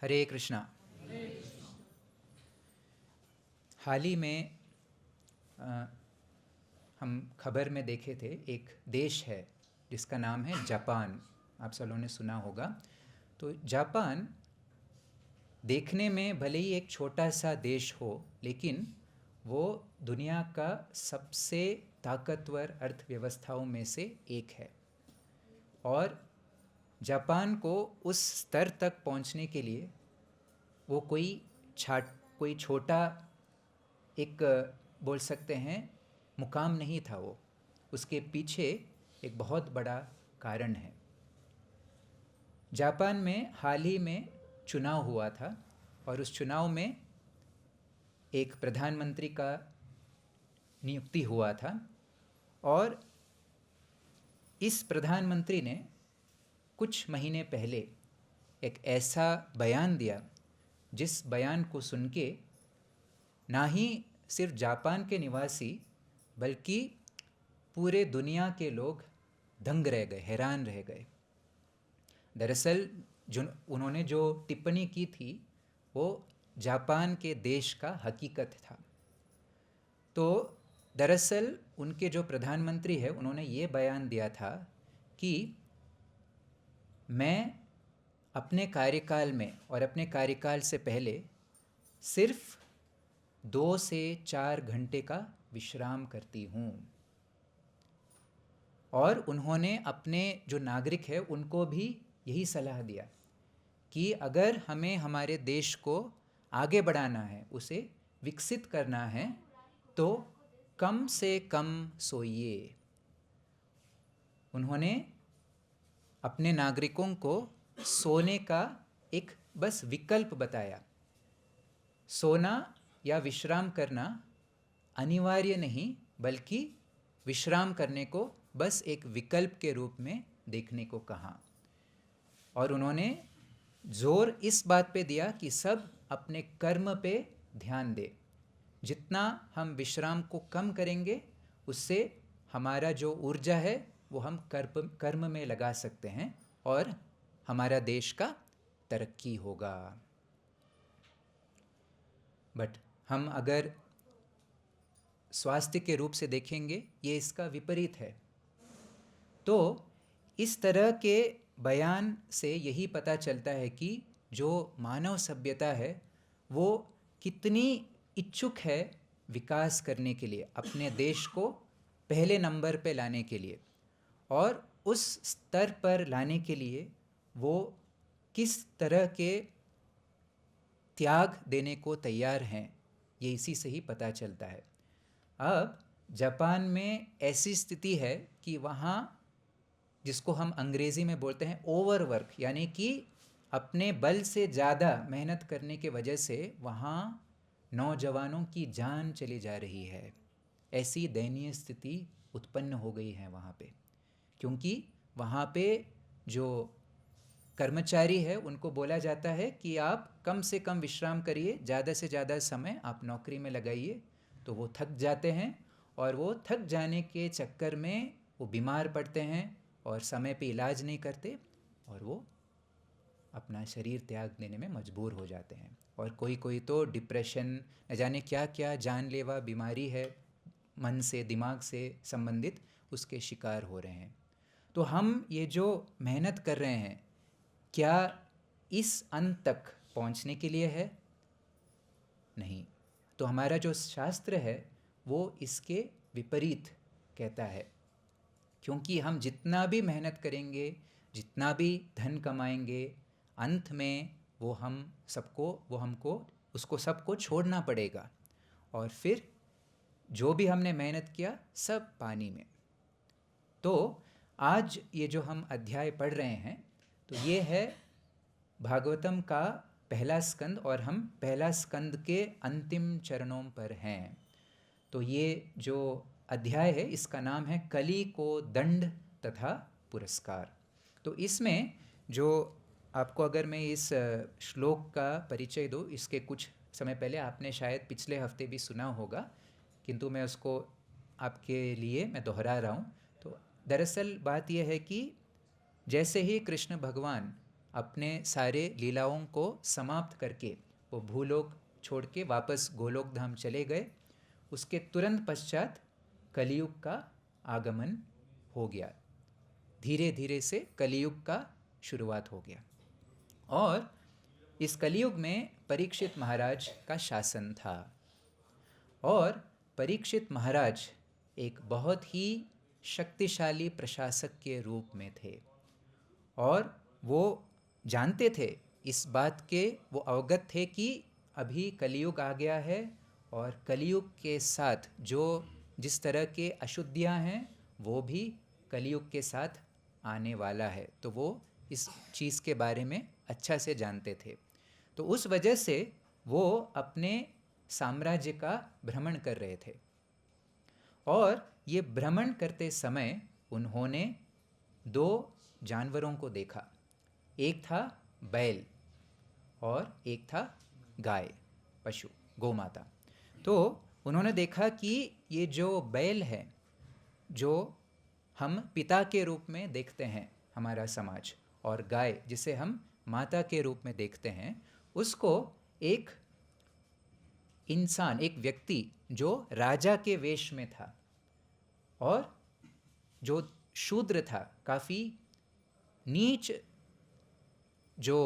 हरे कृष्णा। हाल ही में हम खबर में देखे थे, एक देश है जिसका नाम है जापान। आप सब लोगों ने सुना होगा। तो जापान देखने में भले ही एक छोटा सा देश हो, लेकिन वो दुनिया का सबसे ताकतवर अर्थव्यवस्थाओं में से एक है। और जापान को उस स्तर तक पहुंचने के लिए वो कोई छोटा एक बोल सकते हैं मुकाम नहीं था। वो उसके पीछे एक बहुत बड़ा कारण है। जापान में हाल ही में चुनाव हुआ था और उस चुनाव में एक प्रधानमंत्री का नियुक्ति हुआ था। और इस प्रधानमंत्री ने कुछ महीने पहले एक ऐसा बयान दिया जिस बयान को सुन के ना ही सिर्फ जापान के निवासी बल्कि पूरे दुनिया के लोग दंग रह गए, हैरान रह गए। दरअसल उन्होंने जो टिप्पणी की थी वो जापान के देश का हकीकत था। तो दरअसल उनके जो प्रधानमंत्री है उन्होंने ये बयान दिया था कि मैं अपने कार्यकाल में और अपने कार्यकाल से पहले सिर्फ 2 से 4 घंटे का विश्राम करती हूँ। और उन्होंने अपने जो नागरिक है उनको भी यही सलाह दिया कि अगर हमें हमारे देश को आगे बढ़ाना है, उसे विकसित करना है, तो कम से कम सोइए। उन्होंने अपने नागरिकों को सोने का एक बस विकल्प बताया। सोना या विश्राम करना अनिवार्य नहीं, बल्कि विश्राम करने को बस एक विकल्प के रूप में देखने को कहा। और उन्होंने जोर इस बात पे दिया कि सब अपने कर्म पे ध्यान दे। जितना हम विश्राम को कम करेंगे, उससे हमारा जो ऊर्जा है वो हम कर्म में लगा सकते हैं और हमारा देश का तरक्की होगा। बट हम अगर स्वास्थ्य के रूप से देखेंगे, ये इसका विपरीत है। तो इस तरह के बयान से यही पता चलता है कि जो मानव सभ्यता है वो कितनी इच्छुक है विकास करने के लिए, अपने देश को पहले नंबर पे लाने के लिए, और उस स्तर पर लाने के लिए वो किस तरह के त्याग देने को तैयार हैं, ये इसी से ही पता चलता है। अब जापान में ऐसी स्थिति है कि वहाँ, जिसको हम अंग्रेज़ी में बोलते हैं ओवरवर्क, यानी कि अपने बल से ज़्यादा मेहनत करने के वजह से वहाँ नौजवानों की जान चली जा रही है। ऐसी दयनीय स्थिति उत्पन्न हो गई है वहाँ पे, क्योंकि वहाँ पे जो कर्मचारी है उनको बोला जाता है कि आप कम से कम विश्राम करिए, ज़्यादा से ज़्यादा समय आप नौकरी में लगाइए। तो वो थक जाते हैं और वो थक जाने के चक्कर में वो बीमार पड़ते हैं और समय पे इलाज नहीं करते और वो अपना शरीर त्याग देने में मजबूर हो जाते हैं। और कोई कोई तो डिप्रेशन, न जाने क्या क्या जानलेवा बीमारी है मन से, दिमाग से संबंधित, उसके शिकार हो रहे हैं। तो हम ये जो मेहनत कर रहे हैं, क्या इस अंत तक पहुंचने के लिए है? नहीं। तो हमारा जो शास्त्र है वो इसके विपरीत कहता है, क्योंकि हम जितना भी मेहनत करेंगे, जितना भी धन कमाएंगे, अंत में वो हमको उसको सबको छोड़ना पड़ेगा। और फिर जो भी हमने मेहनत किया सब पानी में। तो आज ये जो हम अध्याय पढ़ रहे हैं, तो ये है भागवतम का पहला स्कंद और हम पहला स्कंद के अंतिम चरणों पर हैं। तो ये जो अध्याय है इसका नाम है कली को दंड तथा पुरस्कार। तो इसमें जो आपको अगर मैं इस श्लोक का परिचय दूँ, इसके कुछ समय पहले आपने शायद पिछले हफ्ते भी सुना होगा, किंतु मैं उसको आपके लिए मैं दोहरा रहा हूँ। तो दरअसल बात यह है कि जैसे ही कृष्ण भगवान अपने सारे लीलाओं को समाप्त करके वो भूलोक छोड़ के वापस गोलोक धाम चले गए। उसके तुरंत पश्चात कलियुग का आगमन हो गया। धीरे धीरे से कलियुग का शुरुआत हो गया और इस कलियुग में परीक्षित महाराज का शासन था। और परीक्षित महाराज एक बहुत ही शक्तिशाली प्रशासक के रूप में थे और वो जानते थे इस बात के, वो अवगत थे कि अभी कलियुग आ गया है और कलियुग के साथ जो जिस तरह के अशुद्धियाँ हैं वो भी कलियुग के साथ आने वाला है। तो वो इस चीज़ के बारे में अच्छा से जानते थे। तो उस वजह से वो अपने साम्राज्य का भ्रमण कर रहे थे और ये भ्रमण करते समय उन्होंने दो जानवरों को देखा। एक था बैल और एक था गाय, पशु, गोमाता। तो उन्होंने देखा कि ये जो बैल है, जो हम पिता के रूप में देखते हैं हमारा समाज, और गाय जिसे हम माता के रूप में देखते हैं, उसको एक इंसान, एक व्यक्ति जो राजा के वेश में था और जो शूद्र था, काफ़ी नीच जो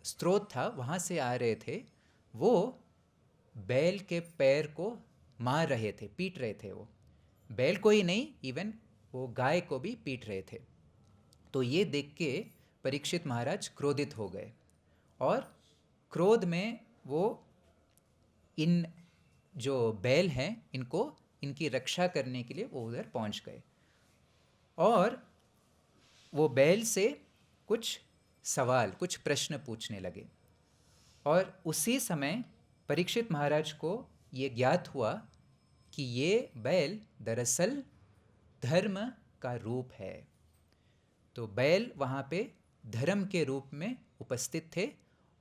स्रोत था वहाँ से आ रहे थे, वो बैल के पैर को मार रहे थे, पीट रहे थे। वो बैल को ही नहीं, इवन वो गाय को भी पीट रहे थे। तो ये देख के परीक्षित महाराज क्रोधित हो गए और क्रोध में वो इन जो बैल हैं इनको, इनकी रक्षा करने के लिए वो उधर पहुंच गए और वो बैल से कुछ सवाल, कुछ प्रश्न पूछने लगे। और उसी समय परीक्षित महाराज को ये ज्ञात हुआ कि ये बैल दरअसल धर्म का रूप है। तो बैल वहाँ पे धर्म के रूप में उपस्थित थे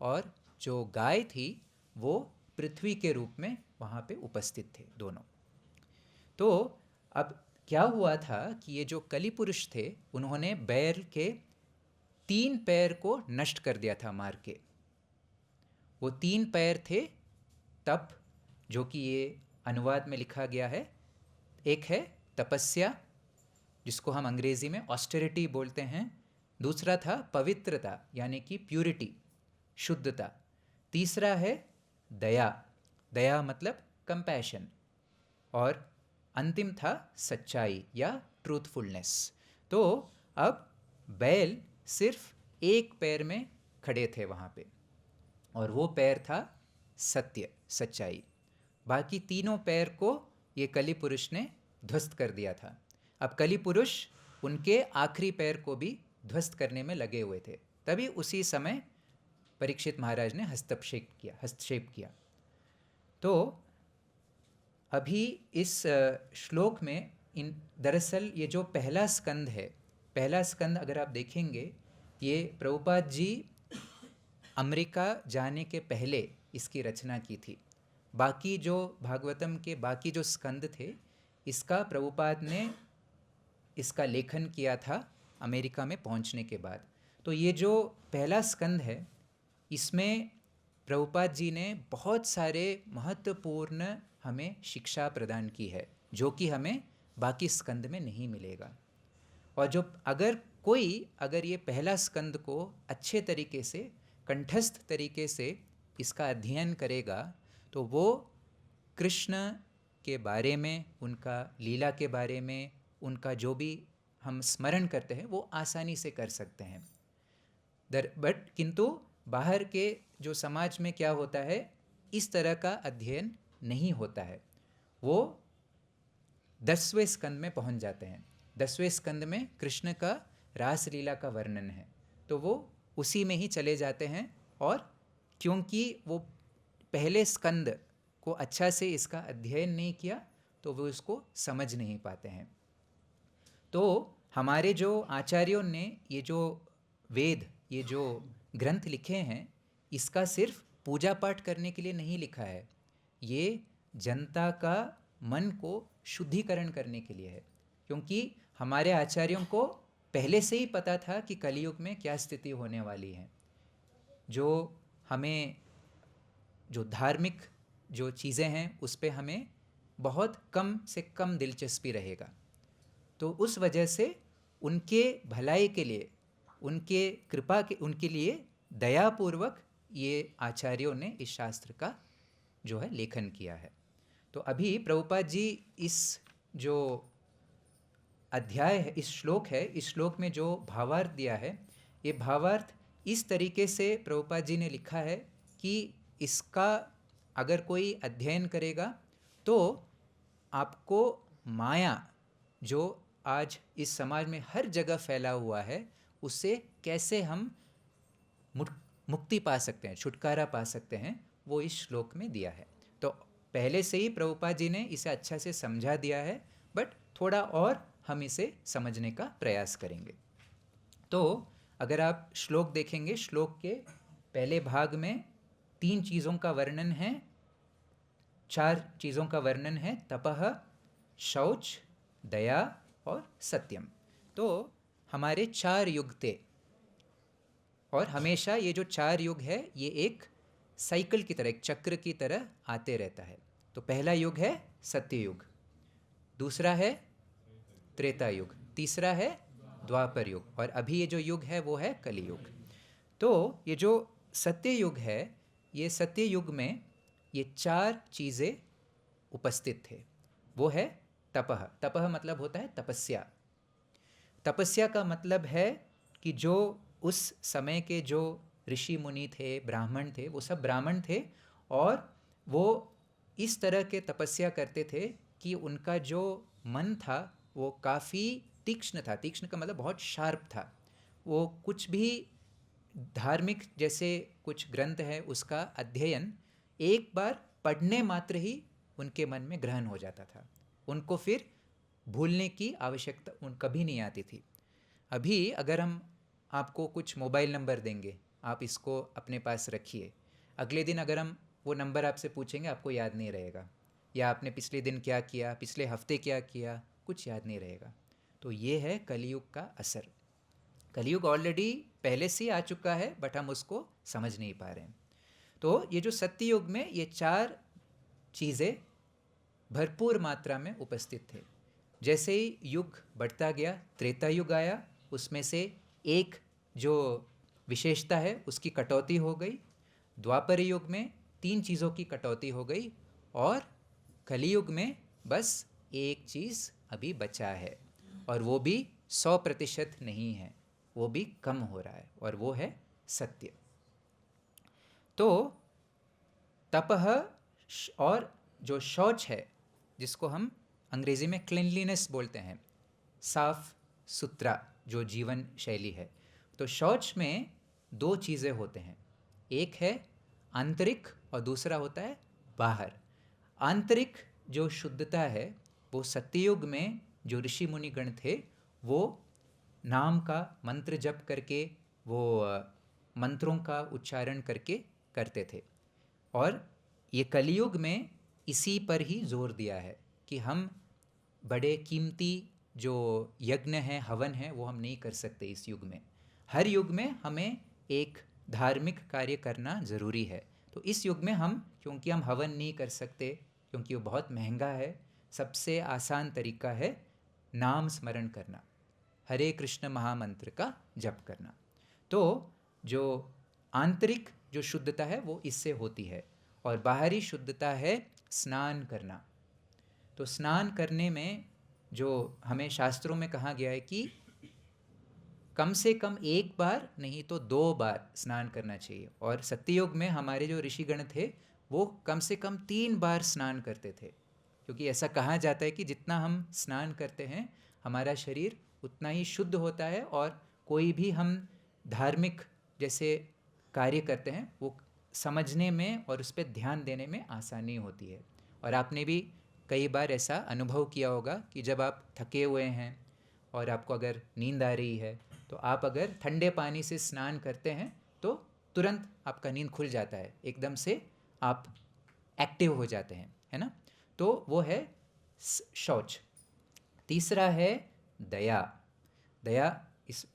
और जो गाय थी वो पृथ्वी के रूप में वहाँ पे उपस्थित थे, दोनों। तो अब क्या हुआ था कि ये जो कली पुरुष थे उन्होंने बैल के 3 पैर को नष्ट कर दिया था मार के। वो 3 पैर थे तप, जो कि ये अनुवाद में लिखा गया है। एक है तपस्या, जिसको हम अंग्रेजी में ऑस्टेरिटी बोलते हैं। दूसरा था पवित्रता, यानी कि प्यूरिटी, शुद्धता। तीसरा है दया, दया मतलब कंपैशन। और अंतिम था सच्चाई या ट्रूथफुलनेस। तो अब बैल सिर्फ एक पैर में खड़े थे वहाँ पे और वो पैर था सत्य, सच्चाई। बाकी तीनों पैर को ये कली पुरुष ने ध्वस्त कर दिया था। अब कली पुरुष उनके आखिरी पैर को भी ध्वस्त करने में लगे हुए थे। तभी उसी समय परीक्षित महाराज ने हस्तक्षेप किया। तो अभी इस श्लोक में दरअसल ये जो पहला स्कंद है, पहला स्कंद अगर आप देखेंगे, ये प्रभुपाद जी अमेरिका जाने के पहले इसकी रचना की थी। बाकी जो भागवतम के बाकी जो स्कंद थे, इसका प्रभुपाद ने इसका लेखन किया था अमेरिका में पहुंचने के बाद। तो ये जो पहला स्कंद है, इसमें प्रभुपाद जी ने बहुत सारे महत्वपूर्ण हमें शिक्षा प्रदान की है, जो कि हमें बाकी स्कंद में नहीं मिलेगा। और जो अगर ये पहला स्कंद को अच्छे तरीके से, कंठस्थ तरीके से इसका अध्ययन करेगा, तो वो कृष्ण के बारे में, उनका लीला के बारे में, उनका जो भी हम स्मरण करते हैं वो आसानी से कर सकते हैं। बट किंतु बाहर के जो समाज में क्या होता है, इस तरह का अध्ययन नहीं होता है। वो 10वें स्कंद में पहुंच जाते हैं। 10वें स्कंद में कृष्ण का रास लीला का वर्णन है, तो वो उसी में ही चले जाते हैं। और क्योंकि वो पहले स्कंद को अच्छा से इसका अध्ययन नहीं किया, तो वो इसको समझ नहीं पाते हैं। तो हमारे जो आचार्यों ने ये जो वेद, ये जो ग्रंथ लिखे हैं, इसका सिर्फ पूजा पाठ करने के लिए नहीं लिखा है। ये जनता का मन को शुद्धिकरण करने के लिए है, क्योंकि हमारे आचार्यों को पहले से ही पता था कि कलयुग में क्या स्थिति होने वाली है। जो हमें जो धार्मिक जो चीज़ें हैं उस पे हमें बहुत कम से कम दिलचस्पी रहेगा। तो उस वजह से उनके भलाई के लिए, उनके कृपा के, उनके लिए दयापूर्वक ये आचार्यों ने इस शास्त्र का जो है लेखन किया है। तो अभी प्रभुपाद जी इस जो अध्याय है, इस श्लोक है, इस श्लोक में जो भावार्थ दिया है, ये भावार्थ इस तरीके से प्रभुपाद जी ने लिखा है कि इसका अगर कोई अध्ययन करेगा तो आपको माया जो आज इस समाज में हर जगह फैला हुआ है उससे कैसे हम मुक्ति पा सकते हैं, छुटकारा पा सकते हैं, वो इस श्लोक में दिया है। तो पहले से ही प्रभुपाद जी ने इसे अच्छा से समझा दिया है, बट थोड़ा और हम इसे समझने का प्रयास करेंगे। तो अगर आप श्लोक देखेंगे, श्लोक के पहले भाग में 3 चीज़ों का वर्णन है, 4 चीज़ों का वर्णन है, तपः, शौच, दया और सत्यम। तो हमारे 4 युग थे और हमेशा ये जो 4 युग है ये एक साइकिल की तरह, एक चक्र की तरह आते रहता है। तो पहला युग है सत्ययुग, दूसरा है त्रेता युग, तीसरा है द्वापर युग और अभी ये जो युग है वो है कलियुग। तो ये जो सत्य युग है, ये सत्य युग में ये 4 चीज़ें उपस्थित थे। वो है तपः, तपः मतलब होता है तपस्या। तपस्या का मतलब है कि जो उस समय के जो ऋषि मुनि थे, ब्राह्मण थे, वो सब ब्राह्मण थे और वो इस तरह के तपस्या करते थे कि उनका जो मन था वो काफ़ी तीक्ष्ण था। तीक्ष्ण का मतलब बहुत शार्प था। वो कुछ भी धार्मिक जैसे कुछ ग्रंथ है उसका अध्ययन एक बार पढ़ने मात्र ही उनके मन में ग्रहण हो जाता था, उनको फिर भूलने की आवश्यकता उन कभी नहीं आती थी। अभी अगर हम आपको कुछ मोबाइल नंबर देंगे, आप इसको अपने पास रखिए, अगले दिन अगर हम वो नंबर आपसे पूछेंगे आपको याद नहीं रहेगा, या आपने पिछले दिन क्या किया, पिछले हफ्ते क्या किया, कुछ याद नहीं रहेगा। तो ये है कलियुग का असर। कलियुग ऑलरेडी पहले से आ चुका है बट हम उसको समझ नहीं पा रहे हैं। तो ये जो सत्ययुग में ये 4 चीज़ें भरपूर मात्रा में उपस्थित थे। जैसे ही युग बढ़ता गया, त्रेता युग आया, उसमें से एक जो विशेषता है उसकी कटौती हो गई। द्वापर युग में 3 चीज़ों की कटौती हो गई और कलियुग में बस एक चीज़ अभी बचा है और वो भी 100% नहीं है, वो भी कम हो रहा है और वो है सत्य। तो तपः और जो शौच है, जिसको हम अंग्रेज़ी में क्लीनलीनेस बोलते हैं, साफ सुथरा जो जीवन शैली है, तो शौच में 2 चीज़ें होते हैं, एक है आंतरिक और दूसरा होता है बाहर। आंतरिक जो शुद्धता है वो सत्ययुग में जो ऋषि मुनि गण थे वो नाम का मंत्र जप करके, वो मंत्रों का उच्चारण करके करते थे। और ये कलियुग में इसी पर ही जोर दिया है कि हम बड़े कीमती जो यज्ञ हैं, हवन है, वो हम नहीं कर सकते इस युग में। हर युग में हमें एक धार्मिक कार्य करना ज़रूरी है। तो इस युग में हम, क्योंकि हम हवन नहीं कर सकते क्योंकि वो बहुत महंगा है, सबसे आसान तरीका है नाम स्मरण करना, हरे कृष्ण महामंत्र का जप करना। तो जो आंतरिक जो शुद्धता है वो इससे होती है और बाहरी शुद्धता है स्नान करना। तो स्नान करने में जो हमें शास्त्रों में कहा गया है कि कम से कम 1 बार नहीं तो 2 बार स्नान करना चाहिए, और सत्ययुग में हमारे जो ऋषिगण थे वो कम से कम 3 बार स्नान करते थे, क्योंकि ऐसा कहा जाता है कि जितना हम स्नान करते हैं हमारा शरीर उतना ही शुद्ध होता है और कोई भी हम धार्मिक जैसे कार्य करते हैं वो समझने में और उस पर ध्यान देने में आसानी होती है। और आपने भी कई बार ऐसा अनुभव किया होगा कि जब आप थके हुए हैं और आपको अगर नींद आ रही है तो आप अगर ठंडे पानी से स्नान करते हैं तो तुरंत आपका नींद खुल जाता है, एकदम से आप एक्टिव हो जाते हैं, है ना। तो वो है शौच। तीसरा है दया। दया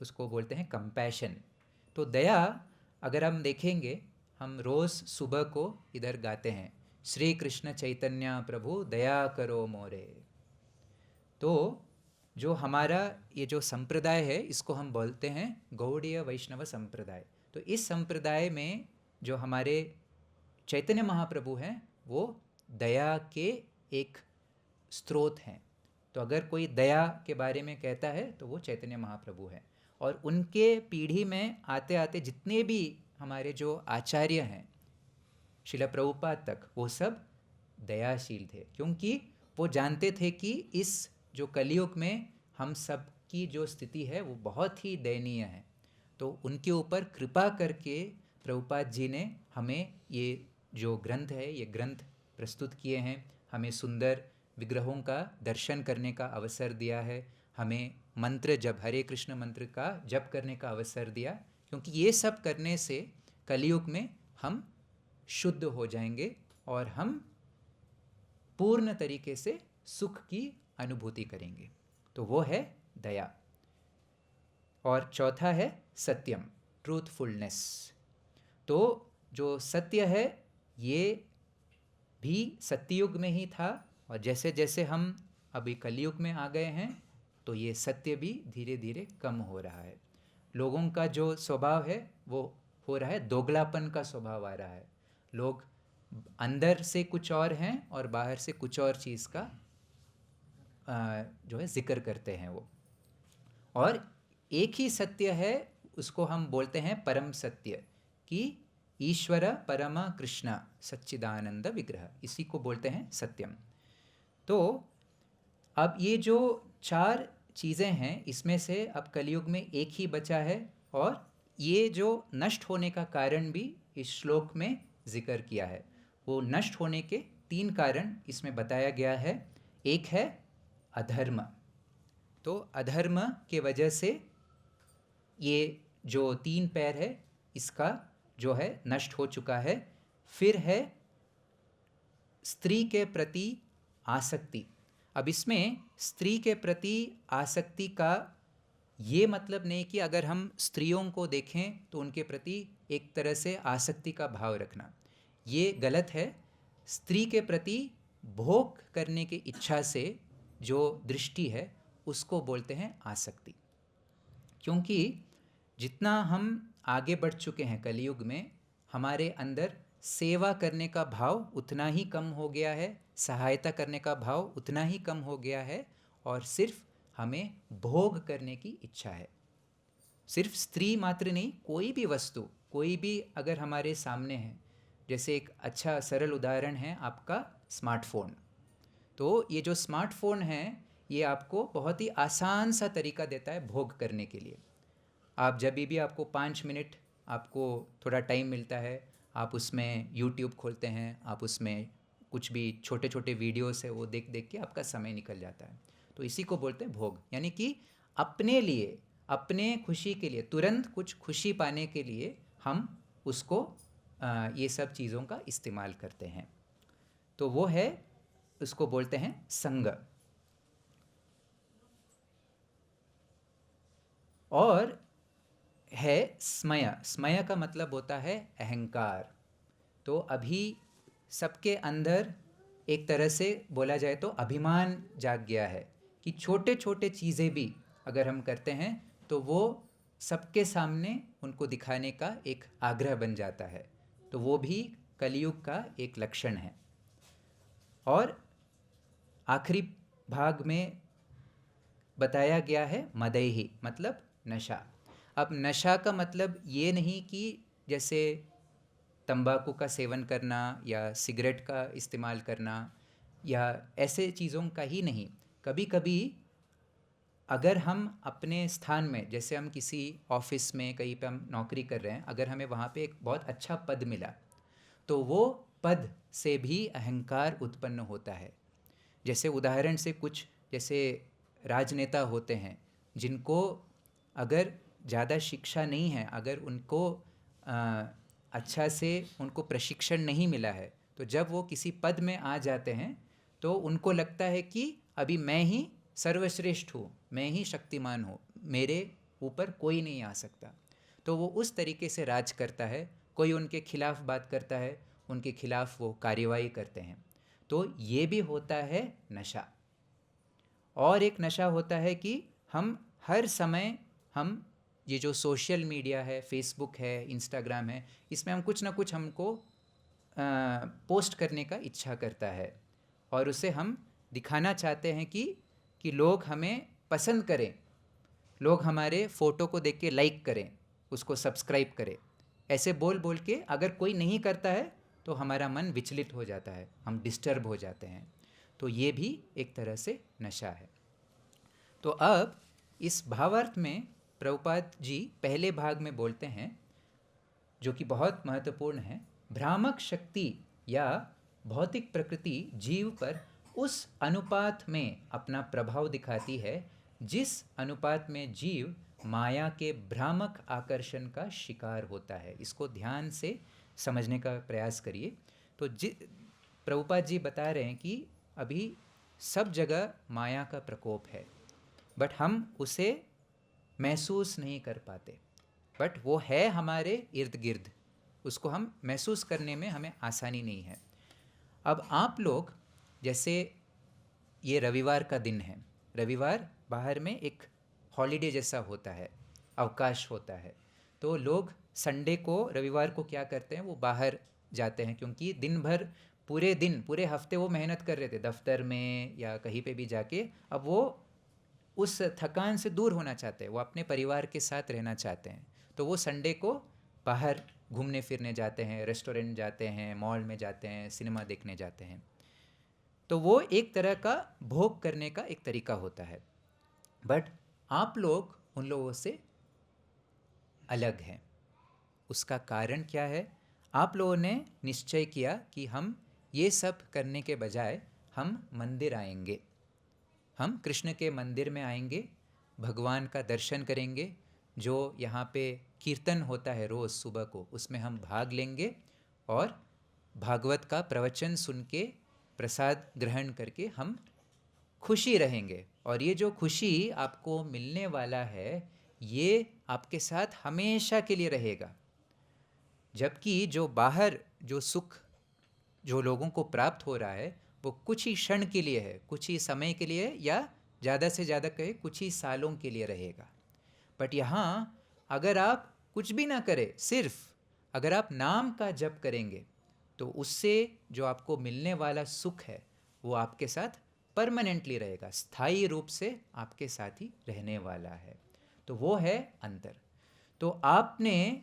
उसको बोलते हैं कंपैशन। तो दया अगर हम देखेंगे, हम रोज़ सुबह को इधर गाते हैं, श्री कृष्ण चैतन्य प्रभु दया करो मोरे। तो जो हमारा ये जो संप्रदाय है, इसको हम बोलते हैं गौड़ीय वैष्णव संप्रदाय। तो इस संप्रदाय में जो हमारे चैतन्य महाप्रभु हैं, वो दया के एक स्रोत हैं। तो अगर कोई दया के बारे में कहता है तो वो चैतन्य महाप्रभु है। और उनके पीढ़ी में आते आते जितने भी हमारे जो आचार्य हैं, श्रील प्रभुपाद तक, वो सब दयाशील थे, क्योंकि वो जानते थे कि इस जो कलयुग में हम सब की जो स्थिति है वो बहुत ही दयनीय है। तो उनके ऊपर कृपा करके प्रभुपाद जी ने हमें ये जो ग्रंथ है, ये ग्रंथ प्रस्तुत किए हैं, हमें सुंदर विग्रहों का दर्शन करने का अवसर दिया है, हमें मंत्र जप, हरे कृष्ण मंत्र का जप करने का अवसर दिया, क्योंकि ये सब करने से कलयुग में हम शुद्ध हो जाएंगे और हम पूर्ण तरीके से सुख की अनुभूति करेंगे। तो वो है दया। और चौथा है सत्यम, ट्रूथफुलनेस। तो जो सत्य है ये भी सत्ययुग में ही था, और जैसे जैसे हम अभी कलयुग में आ गए हैं तो ये सत्य भी धीरे धीरे कम हो रहा है। लोगों का जो स्वभाव है वो हो रहा है, दोगलापन का स्वभाव आ रहा है। लोग अंदर से कुछ और हैं और बाहर से कुछ और चीज़ का जो है जिक्र करते हैं वो। और एक ही सत्य है, उसको हम बोलते हैं परम सत्य, कि ईश्वर परम कृष्ण सच्चिदानंद विग्रह, इसी को बोलते हैं सत्यम। तो अब ये जो 4 चीज़ें हैं, इसमें से अब कलयुग में एक ही बचा है, और ये जो नष्ट होने का कारण भी इस श्लोक में जिक्र किया है। वो नष्ट होने के 3 कारण इसमें बताया गया है। एक है अधर्म। तो अधर्म के वजह से ये जो 3 पैर है इसका जो है नष्ट हो चुका है। फिर है स्त्री के प्रति आसक्ति। अब इसमें स्त्री के प्रति आसक्ति का ये मतलब नहीं कि अगर हम स्त्रियों को देखें तो उनके प्रति एक तरह से आसक्ति का भाव रखना, ये गलत है। स्त्री के प्रति भोग करने की इच्छा से जो दृष्टि है उसको बोलते हैं आसक्ति। क्योंकि जितना हम आगे बढ़ चुके हैं कलयुग में, हमारे अंदर सेवा करने का भाव उतना ही कम हो गया है, सहायता करने का भाव उतना ही कम हो गया है, और सिर्फ हमें भोग करने की इच्छा है। सिर्फ स्त्री मात्र नहीं, कोई भी वस्तु, कोई भी अगर हमारे सामने है, जैसे एक अच्छा सरल उदाहरण है आपका स्मार्टफोन। तो ये जो स्मार्टफोन है ये आपको बहुत ही आसान सा तरीका देता है भोग करने के लिए। आप जब भी आपको 5 मिनट आपको थोड़ा टाइम मिलता है, आप उसमें यूट्यूब खोलते हैं, आप उसमें कुछ भी छोटे छोटे वीडियोस है वो देख देख के आपका समय निकल जाता है। तो इसी को बोलते हैं भोग, यानी कि अपने लिए, अपने खुशी के लिए, तुरंत कुछ खुशी पाने के लिए हम उसको ये सब चीज़ों का इस्तेमाल करते हैं। तो वो है, उसको बोलते हैं संग। और है स्मय। स्मय का मतलब होता है अहंकार। तो अभी सबके अंदर एक तरह से बोला जाए तो अभिमान जाग गया है, कि छोटे छोटे चीज़ें भी अगर हम करते हैं तो वो सबके सामने उनको दिखाने का एक आग्रह बन जाता है। तो वो भी कलयुग का एक लक्षण है। और आखिरी भाग में बताया गया है मदैहि, मतलब नशा। अब नशा का मतलब ये नहीं कि जैसे तंबाकू का सेवन करना या सिगरेट का इस्तेमाल करना या ऐसे चीज़ों का ही नहीं। कभी कभी अगर हम अपने स्थान में, जैसे हम किसी ऑफिस में कहीं पे हम नौकरी कर रहे हैं, अगर हमें वहाँ पे एक बहुत अच्छा पद मिला तो वो पद से भी अहंकार उत्पन्न होता है। जैसे उदाहरण से कुछ जैसे राजनेता होते हैं जिनको अगर ज़्यादा शिक्षा नहीं है, अगर उनको अच्छा से उनको प्रशिक्षण नहीं मिला है, तो जब वो किसी पद में आ जाते हैं तो उनको लगता है कि अभी मैं ही सर्वश्रेष्ठ हूँ, मैं ही शक्तिमान हूँ, मेरे ऊपर कोई नहीं आ सकता। तो वो उस तरीके से राज करता है। कोई उनके खिलाफ बात करता है, उनके खिलाफ वो कार्यवाही करते हैं। तो ये भी होता है नशा। और एक नशा होता है कि हम हर समय हम ये जो सोशल मीडिया है, फेसबुक है, इंस्टाग्राम है, इसमें हम कुछ ना कुछ हमको पोस्ट करने का इच्छा करता है और उसे हम दिखाना चाहते हैं कि लोग हमें पसंद करें, लोग हमारे फ़ोटो को देख के लाइक करें, उसको सब्सक्राइब करें। ऐसे बोल बोल के अगर कोई नहीं करता है तो हमारा मन विचलित हो जाता है, हम डिस्टर्ब हो जाते हैं। तो ये भी एक तरह से नशा है। तो अब इस भावार्थ में प्रभुपाद जी पहले भाग में बोलते हैं, जो कि बहुत महत्वपूर्ण है, भ्रामक शक्ति या भौतिक प्रकृति जीव पर उस अनुपात में अपना प्रभाव दिखाती है जिस अनुपात में जीव माया के भ्रामक आकर्षण का शिकार होता है। इसको ध्यान से समझने का प्रयास करिए। तो प्रभुपाद जी बता रहे हैं कि अभी सब जगह माया का प्रकोप है, बट हम उसे महसूस नहीं कर पाते, बट वो है हमारे इर्द गिर्द, उसको हम महसूस करने में हमें आसानी नहीं है। अब आप लोग, जैसे ये रविवार का दिन है, रविवार बाहर में एक हॉलीडे जैसा होता है, अवकाश होता है। तो लोग संडे को, रविवार को क्या करते हैं, वो बाहर जाते हैं, क्योंकि दिन भर पूरे दिन पूरे हफ्ते वो मेहनत कर रहे थे दफ्तर में या कहीं पे भी जाके। अब वो उस थकान से दूर होना चाहते हैं, वो अपने परिवार के साथ रहना चाहते हैं। तो वो संडे को बाहर घूमने फिरने जाते हैं, रेस्टोरेंट जाते हैं, मॉल में जाते हैं, सिनेमा देखने जाते हैं। तो वो एक तरह का भोग करने का एक तरीका होता है। बट आप लोग उन लोगों से अलग हैं। उसका कारण क्या है? आप लोगों ने निश्चय किया कि हम ये सब करने के बजाय हम मंदिर आएंगे, हम कृष्ण के मंदिर में आएंगे, भगवान का दर्शन करेंगे। जो यहाँ पे कीर्तन होता है रोज़ सुबह को, उसमें हम भाग लेंगे और भागवत का प्रवचन सुन के प्रसाद ग्रहण करके हम खुशी रहेंगे। और ये जो खुशी आपको मिलने वाला है, ये आपके साथ हमेशा के लिए रहेगा। जबकि जो बाहर जो सुख जो लोगों को प्राप्त हो रहा है, वो कुछ ही क्षण के लिए है, कुछ ही समय के लिए, या ज़्यादा से ज़्यादा कहे कुछ ही सालों के लिए रहेगा। बट यहाँ अगर आप कुछ भी ना करें, सिर्फ अगर आप नाम का जप करेंगे, तो उससे जो आपको मिलने वाला सुख है वो आपके साथ परमानेंटली रहेगा, स्थायी रूप से आपके साथ ही रहने वाला है। तो वो है अंतर। तो आपने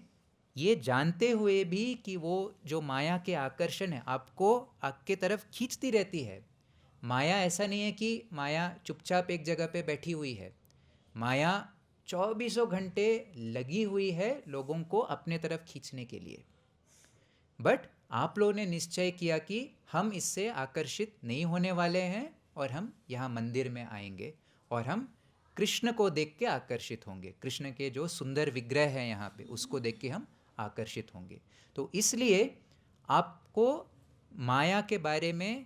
ये जानते हुए भी कि वो जो माया के आकर्षण है आपको आपके तरफ खींचती रहती है। माया ऐसा नहीं है कि माया चुपचाप एक जगह पे बैठी हुई है। माया 24 घंटे लगी हुई है लोगों को अपने तरफ खींचने के लिए। बट आप लोगों ने निश्चय किया कि हम इससे आकर्षित नहीं होने वाले हैं और हम यहाँ मंदिर में आएंगे और हम कृष्ण को देख के आकर्षित होंगे। कृष्ण के जो सुंदर विग्रह है यहाँ पे, उसको देख के हम आकर्षित होंगे। तो इसलिए आपको माया के बारे में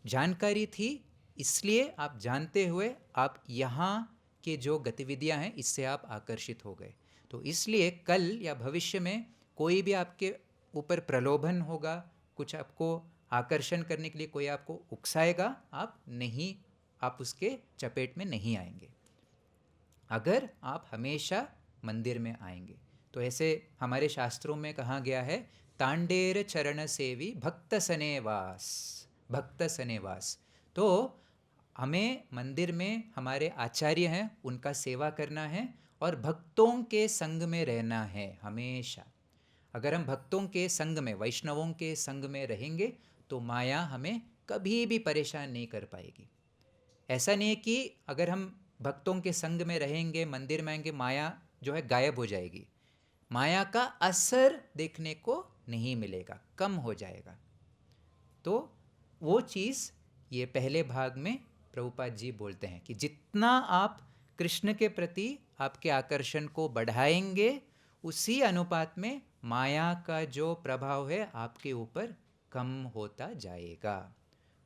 जानकारी थी, इसलिए आप जानते हुए आप यहाँ के जो गतिविधियाँ हैं इससे आप आकर्षित हो गए। तो इसलिए कल या भविष्य में कोई भी आपके ऊपर प्रलोभन होगा, कुछ आपको आकर्षण करने के लिए कोई आपको उकसाएगा, आप उसके चपेट में नहीं आएंगे, अगर आप हमेशा मंदिर में आएंगे। तो ऐसे हमारे शास्त्रों में कहा गया है, तांडेर चरण सेवी भक्त सनेवास, भक्त सनेवास। तो हमें मंदिर में हमारे आचार्य हैं, उनका सेवा करना है और भक्तों के संग में रहना है हमेशा। अगर हम भक्तों के संग में, वैष्णवों के संग में रहेंगे तो माया हमें कभी भी परेशान नहीं कर पाएगी। ऐसा नहीं है कि अगर हम भक्तों के संग में रहेंगे, मंदिर में आएंगे, माया जो है गायब हो जाएगी। माया का असर देखने को नहीं मिलेगा, कम हो जाएगा। तो वो चीज़ ये पहले भाग में प्रभुपाद जी बोलते हैं कि जितना आप कृष्ण के प्रति आपके आकर्षण को बढ़ाएंगे, उसी अनुपात में माया का जो प्रभाव है आपके ऊपर कम होता जाएगा।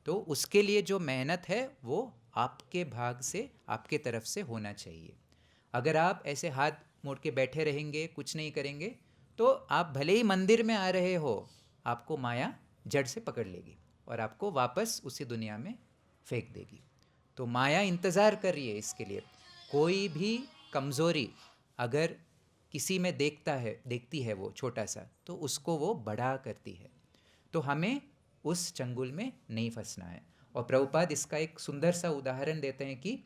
तो उसके लिए जो मेहनत है वो आपके भाग से, आपके तरफ से होना चाहिए। अगर आप ऐसे हाथ मोड़ के बैठे रहेंगे, कुछ नहीं करेंगे, तो आप भले ही मंदिर में आ रहे हो, आपको माया जड़ से पकड़ लेगी और आपको वापस उसी दुनिया में फेंक देगी। तो माया इंतज़ार कर रही है इसके लिए। कोई भी कमज़ोरी अगर किसी में देखती है वो छोटा सा, तो उसको वो बड़ा करती है। तो हमें उस चंगुल में नहीं फंसना है। और प्रभुपाद इसका एक सुंदर सा उदाहरण देते हैं कि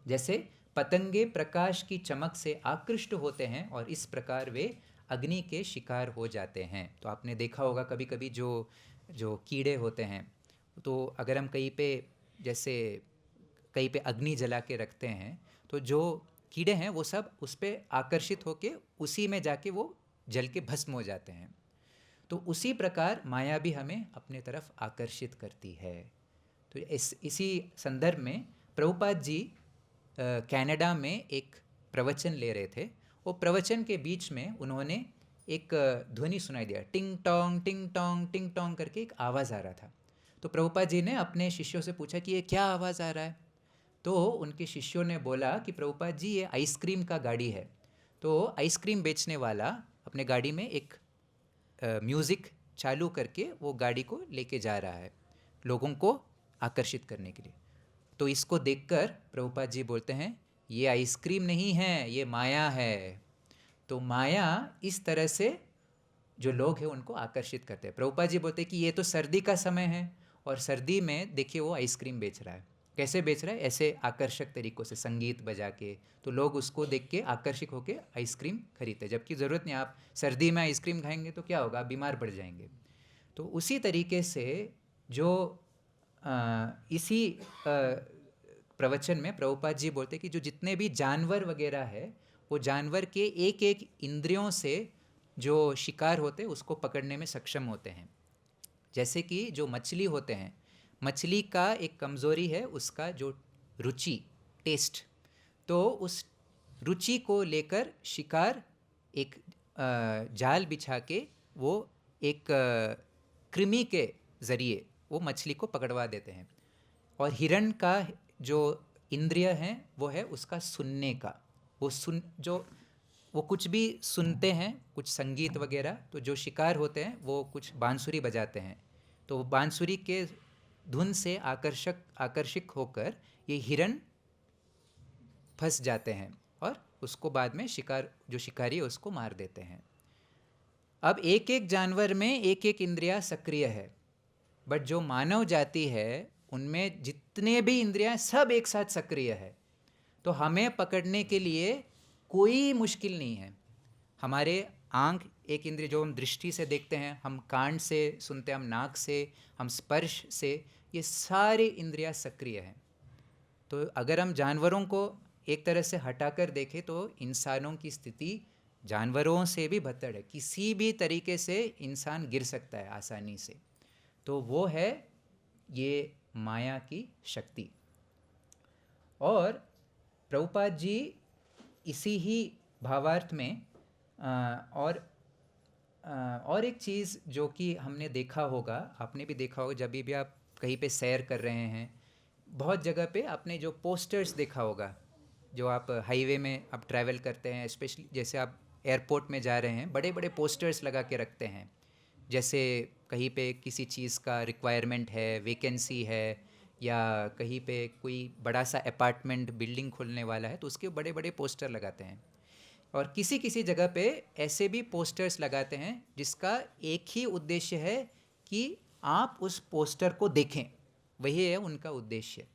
जैसे पतंगे प्रकाश की चमक से आकृष्ट होते हैं और इस प्रकार वे अग्नि के शिकार हो जाते हैं। तो आपने देखा होगा कभी कभी जो जो कीड़े होते हैं, तो अगर हम कहीं पे जैसे कहीं पे अग्नि जला के रखते हैं, तो जो कीड़े हैं वो सब उस पर आकर्षित होके उसी में जाके वो जल के भस्म हो जाते हैं। तो उसी प्रकार माया भी हमें अपने तरफ आकर्षित करती है। तो इसी संदर्भ में प्रभुपाद जी कनाडा में एक प्रवचन ले रहे थे। वो प्रवचन के बीच में उन्होंने एक ध्वनि सुनाई दिया, टिंग टोंग टिंग टोंग करके एक आवाज़ आ रहा था। तो प्रभुपाद जी ने अपने शिष्यों से पूछा कि ये क्या आवाज़ आ रहा है। तो उनके शिष्यों ने बोला कि प्रभुपाद जी ये आइसक्रीम का गाड़ी है। तो आइसक्रीम बेचने वाला अपने गाड़ी में एक म्यूज़िक चालू करके वो गाड़ी को लेके जा रहा है लोगों को आकर्षित करने के लिए। तो इसको देखकर प्रभुपाद जी बोलते हैं, ये आइसक्रीम नहीं है, ये माया है। तो माया इस तरह से जो लोग हैं उनको आकर्षित करते हैं। प्रभुपाद जी बोलते हैं कि ये तो सर्दी का समय है और सर्दी में देखिए वो आइसक्रीम बेच रहा है। कैसे बेच रहा है? ऐसे आकर्षक तरीक़ों से संगीत बजा के, तो लोग उसको देख के आकर्षित होकर आइसक्रीम खरीदते हैं, जबकि ज़रूरत नहीं। आप सर्दी में आइसक्रीम खाएंगे तो क्या होगा? बीमार पड़ जाएंगे। तो उसी तरीके से जो इसी प्रवचन में प्रभुपाद जी बोलते हैं कि जो जितने भी जानवर वगैरह है, वो जानवर के एक एक इंद्रियों से जो शिकार होते हैं उसको पकड़ने में सक्षम होते हैं। जैसे कि जो मछली होते हैं, मछली का एक कमज़ोरी है उसका जो रुचि, टेस्ट। तो उस रुचि को लेकर शिकार एक जाल बिछा के वो एक कृमि के ज़रिए वो मछली को पकड़वा देते हैं। और हिरण का जो इंद्रिय है वो है उसका सुनने का। वो कुछ भी सुनते हैं, कुछ संगीत वगैरह। तो जो शिकार होते हैं वो कुछ बांसुरी बजाते हैं, तो बांसुरी के धुन से आकर्षित होकर ये हिरण फंस जाते हैं और उसको बाद में जो शिकारी है उसको मार देते हैं। अब एक एक जानवर में एक एक इंद्रिया सक्रिय है, बट जो मानव जाति है उनमें जितने भी इंद्रियां सब एक साथ सक्रिय है। तो हमें पकड़ने के लिए कोई मुश्किल नहीं है। हमारे आँख एक इंद्रिय, जो हम दृष्टि से देखते हैं, हम कान से सुनते हैं, हम नाक से, हम स्पर्श से, ये सारे इंद्रियां सक्रिय हैं। तो अगर हम जानवरों को एक तरह से हटाकर देखें तो इंसानों की स्थिति जानवरों से भी बदतर है। किसी भी तरीके से इंसान गिर सकता है आसानी से। तो वो है ये माया की शक्ति। और प्रभुपाद जी इसी ही भावार्थ में और एक चीज़ जो कि हमने देखा होगा, आपने भी देखा होगा, जब भी आप कहीं पे सैर कर रहे हैं, बहुत जगह पे आपने जो पोस्टर्स देखा होगा, जो आप हाईवे में आप ट्रैवल करते हैं, स्पेशली जैसे आप एयरपोर्ट में जा रहे हैं, बड़े बड़े पोस्टर्स लगा के रखते हैं। जैसे कहीं पे किसी चीज़ का रिक्वायरमेंट है, वैकेंसी है, या कहीं पे कोई बड़ा सा अपार्टमेंट बिल्डिंग खुलने वाला है, तो उसके बड़े बड़े पोस्टर लगाते हैं। और किसी किसी जगह पे ऐसे भी पोस्टर्स लगाते हैं जिसका एक ही उद्देश्य है कि आप उस पोस्टर को देखें, वही है उनका उद्देश्य।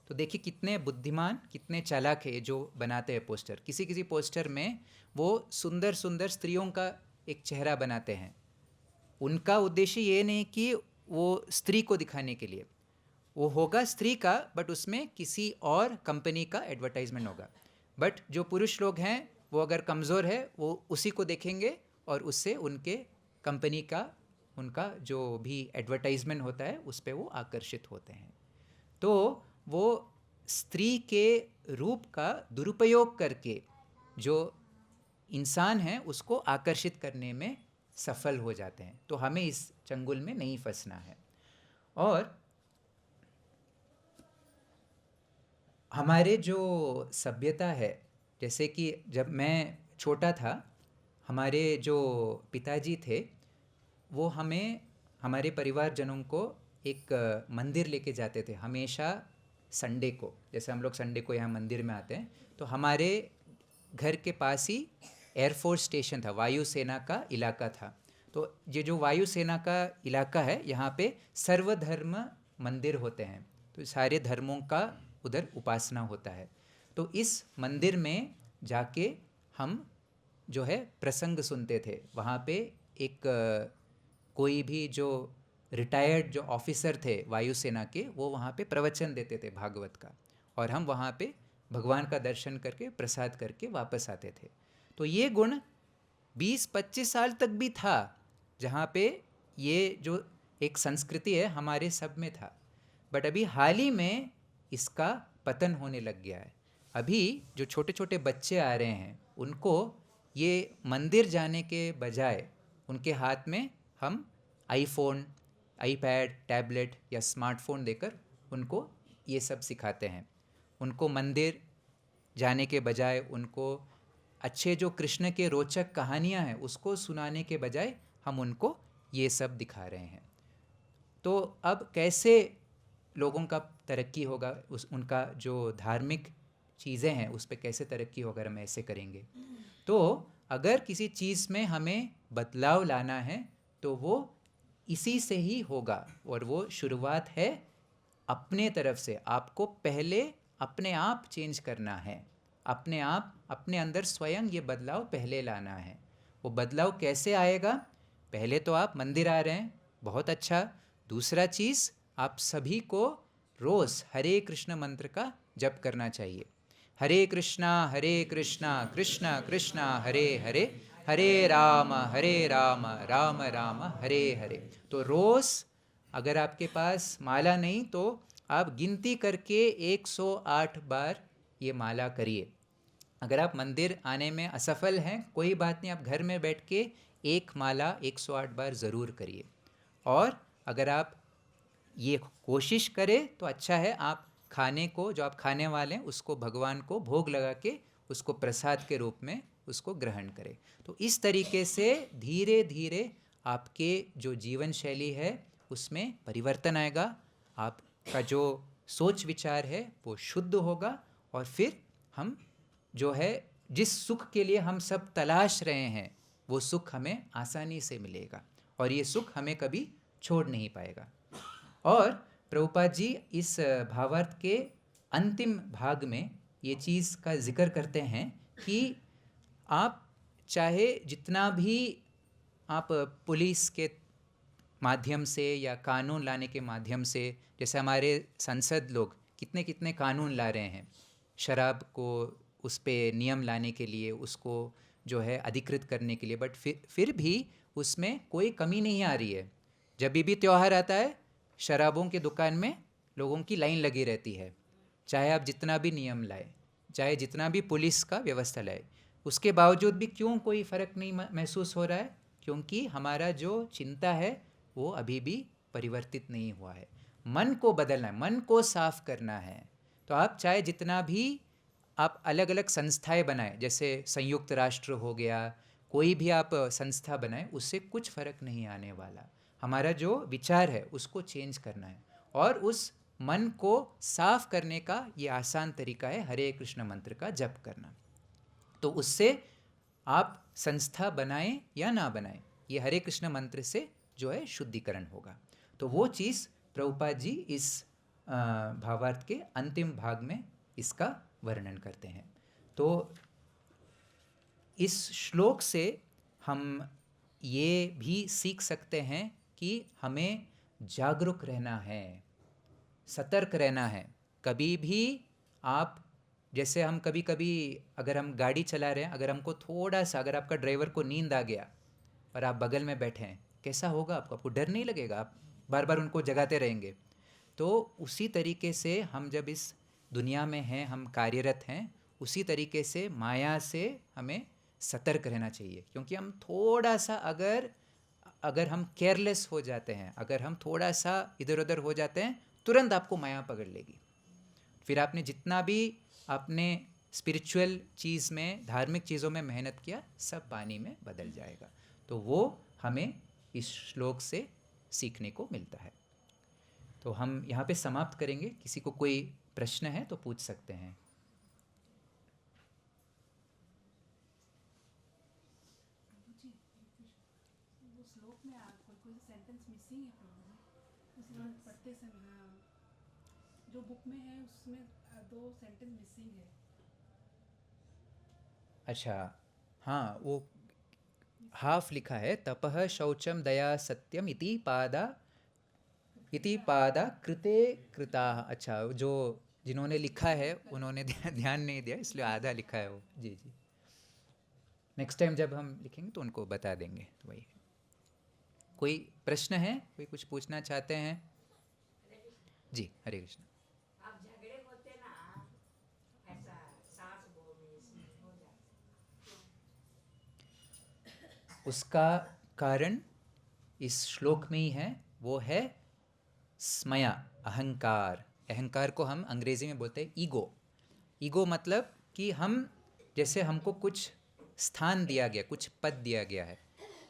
तो देखिए कितने बुद्धिमान, कितने चालाक है जो बनाते हैं पोस्टर। किसी किसी पोस्टर में वो सुंदर सुंदर स्त्रियों का एक चेहरा बनाते हैं। उनका उद्देश्य ये नहीं कि वो स्त्री को दिखाने के लिए, वो होगा स्त्री का, बट उसमें किसी और कंपनी का एडवर्टाइजमेंट होगा। बट जो पुरुष लोग हैं वो अगर कमज़ोर है वो उसी को देखेंगे और उससे उनके कंपनी का, उनका जो भी एडवर्टाइजमेंट होता है उस पर वो आकर्षित होते हैं। तो वो स्त्री के रूप का दुरुपयोग करके जो इंसान है उसको आकर्षित करने में सफल हो जाते हैं। तो हमें इस चंगुल में नहीं फंसना है। और हमारे जो सभ्यता है, जैसे कि जब मैं छोटा था, हमारे जो पिताजी थे वो हमें, हमारे परिवारजनों को एक मंदिर लेके जाते थे हमेशा संडे को। जैसे हम लोग संडे को यहाँ मंदिर में आते हैं, तो हमारे घर के पास ही एयरफोर्स स्टेशन था, वायुसेना का इलाका था। तो ये जो वायुसेना का इलाका है, यहाँ पे सर्वधर्म मंदिर होते हैं, तो सारे धर्मों का उधर उपासना होता है। तो इस मंदिर में जाके हम जो है प्रसंग सुनते थे। वहाँ पे एक कोई भी जो रिटायर्ड जो ऑफिसर थे वायुसेना के, वो वहाँ पे प्रवचन देते थे भागवत का, और हम वहाँ पे भगवान का दर्शन करके प्रसाद करके वापस आते थे। तो ये गुण 20-25 साल तक भी था, जहाँ पे ये जो एक संस्कृति है हमारे सब में था। बट अभी हाल ही में इसका पतन होने लग गया है। अभी जो छोटे छोटे बच्चे आ रहे हैं, उनको ये मंदिर जाने के बजाय उनके हाथ में हम आईफोन, आईपैड, टैबलेट या स्मार्टफोन देकर उनको ये सब सिखाते हैं। उनको मंदिर जाने के बजाय, उनको अच्छे जो कृष्ण के रोचक कहानियाँ हैं उसको सुनाने के बजाय हम उनको ये सब दिखा रहे हैं। तो अब कैसे लोगों का तरक्की होगा, उस उनका जो धार्मिक चीज़ें हैं उस पर कैसे तरक्की होगा अगर हम ऐसे करेंगे। तो अगर किसी चीज़ में हमें बदलाव लाना है तो वो इसी से ही होगा, और वो शुरुआत है अपने तरफ से। आपको पहले अपने आप चेंज करना है, अपने आप, अपने अंदर स्वयं ये बदलाव पहले लाना है। वो बदलाव कैसे आएगा? पहले तो आप मंदिर आ रहे हैं, बहुत अच्छा। दूसरा चीज़, आप सभी को रोज़ हरे कृष्ण मंत्र का जप करना चाहिए। हरे कृष्णा कृष्णा कृष्णा हरे हरे, हरे राम राम राम हरे हरे। तो रोज़ अगर आपके पास माला नहीं तो आप गिनती करके 108 बार ये माला करिए। अगर आप मंदिर आने में असफल हैं, कोई बात नहीं, आप घर में बैठ के एक माला 108 बार ज़रूर करिए। और अगर आप ये कोशिश करें तो अच्छा है, आप खाने को, जो आप खाने वाले हैं उसको भगवान को भोग लगा के उसको प्रसाद के रूप में उसको ग्रहण करें। तो इस तरीके से धीरे धीरे आपके जो जीवन शैली है उसमें परिवर्तन आएगा, आपका जो सोच विचार है वो शुद्ध होगा, और फिर हम जो है जिस सुख के लिए हम सब तलाश रहे हैं वो सुख हमें आसानी से मिलेगा, और ये सुख हमें कभी छोड़ नहीं पाएगा। और प्रभुपाद जी इस भावार्थ के अंतिम भाग में ये चीज़ का जिक्र करते हैं कि आप चाहे जितना भी आप पुलिस के माध्यम से या कानून लाने के माध्यम से, जैसे हमारे संसद लोग कितने कितने कानून ला रहे हैं शराब को उस पे नियम लाने के लिए, उसको जो है अधिकृत करने के लिए, बट फिर भी उसमें कोई कमी नहीं आ रही है। जब भी त्यौहार आता है, शराबों की दुकान में लोगों की लाइन लगी रहती है। चाहे आप जितना भी नियम लाए, चाहे जितना भी पुलिस का व्यवस्था लाए, उसके बावजूद भी क्यों कोई फ़र्क नहीं महसूस हो रहा है? क्योंकि हमारा जो चिंता है वो अभी भी परिवर्तित नहीं हुआ है। मन को बदलना है, मन को साफ करना है। तो आप चाहे जितना भी आप अलग अलग संस्थाएं बनाएं, जैसे संयुक्त राष्ट्र हो गया, कोई भी आप संस्था बनाएं, उससे कुछ फ़र्क नहीं आने वाला। हमारा जो विचार है उसको चेंज करना है, और उस मन को साफ करने का ये आसान तरीका है हरे कृष्ण मंत्र का जप करना। तो उससे आप संस्था बनाएं या ना बनाएं, ये हरे कृष्ण मंत्र से जो है शुद्धिकरण होगा। तो वो चीज़ प्रभुपाद जी इस भावार्थ के अंतिम भाग में इसका वर्णन करते हैं। तो इस श्लोक से हम ये भी सीख सकते हैं कि हमें जागरूक रहना है, सतर्क रहना है। कभी भी आप, जैसे हम कभी कभी अगर हम गाड़ी चला रहे हैं, अगर हमको थोड़ा सा, अगर आपका ड्राइवर को नींद आ गया और आप बगल में बैठे हैं, कैसा होगा आपको? आपको डर नहीं लगेगा? आप बार बार उनको जगाते रहेंगे। तो उसी तरीके से हम जब इस दुनिया में हैं, हम कार्यरत हैं, उसी तरीके से माया से हमें सतर्क रहना चाहिए। क्योंकि हम थोड़ा सा अगर हम केयरलेस हो जाते हैं, अगर हम थोड़ा सा इधर उधर हो जाते हैं, तुरंत आपको माया पकड़ लेगी। फिर आपने जितना भी आपने स्पिरिचुअल चीज़ में, धार्मिक चीज़ों में मेहनत किया, सब पानी में बदल जाएगा। तो वो हमें इस श्लोक से सीखने को मिलता है। तो हम यहाँ पे समाप्त करेंगे। किसी को कोई प्रश्न है तो पूछ सकते हैं। वो श्लोक में कोई सेंटेंस मिसिंग है प्रभु जी, उस पढ़ते समय। हाँ, जो बुक में है उसमें 2 सेंटेंस मिसिंग है। अच्छा, हाँ, वो हाफ लिखा है, तपः शौचम दया सत्यम इति पादा कृते कृता। अच्छा, जो जिन्होंने लिखा है उन्होंने ध्यान नहीं दिया, इसलिए आधा लिखा है वो। जी जी, नेक्स्ट टाइम जब हम लिखेंगे तो उनको बता देंगे। तो वही है। कोई प्रश्न है? कोई कुछ पूछना चाहते हैं? जी, हरे कृष्ण। आप झगड़े होते ना, ऐसा सास बहू में इसमें हो जाता। उसका कारण इस श्लोक में ही है, वो है स्मया, अहंकार। अहंकार को हम अंग्रेजी में बोलते हैं ईगो। ईगो मतलब कि हम, जैसे हमको कुछ स्थान दिया गया, कुछ पद दिया गया है।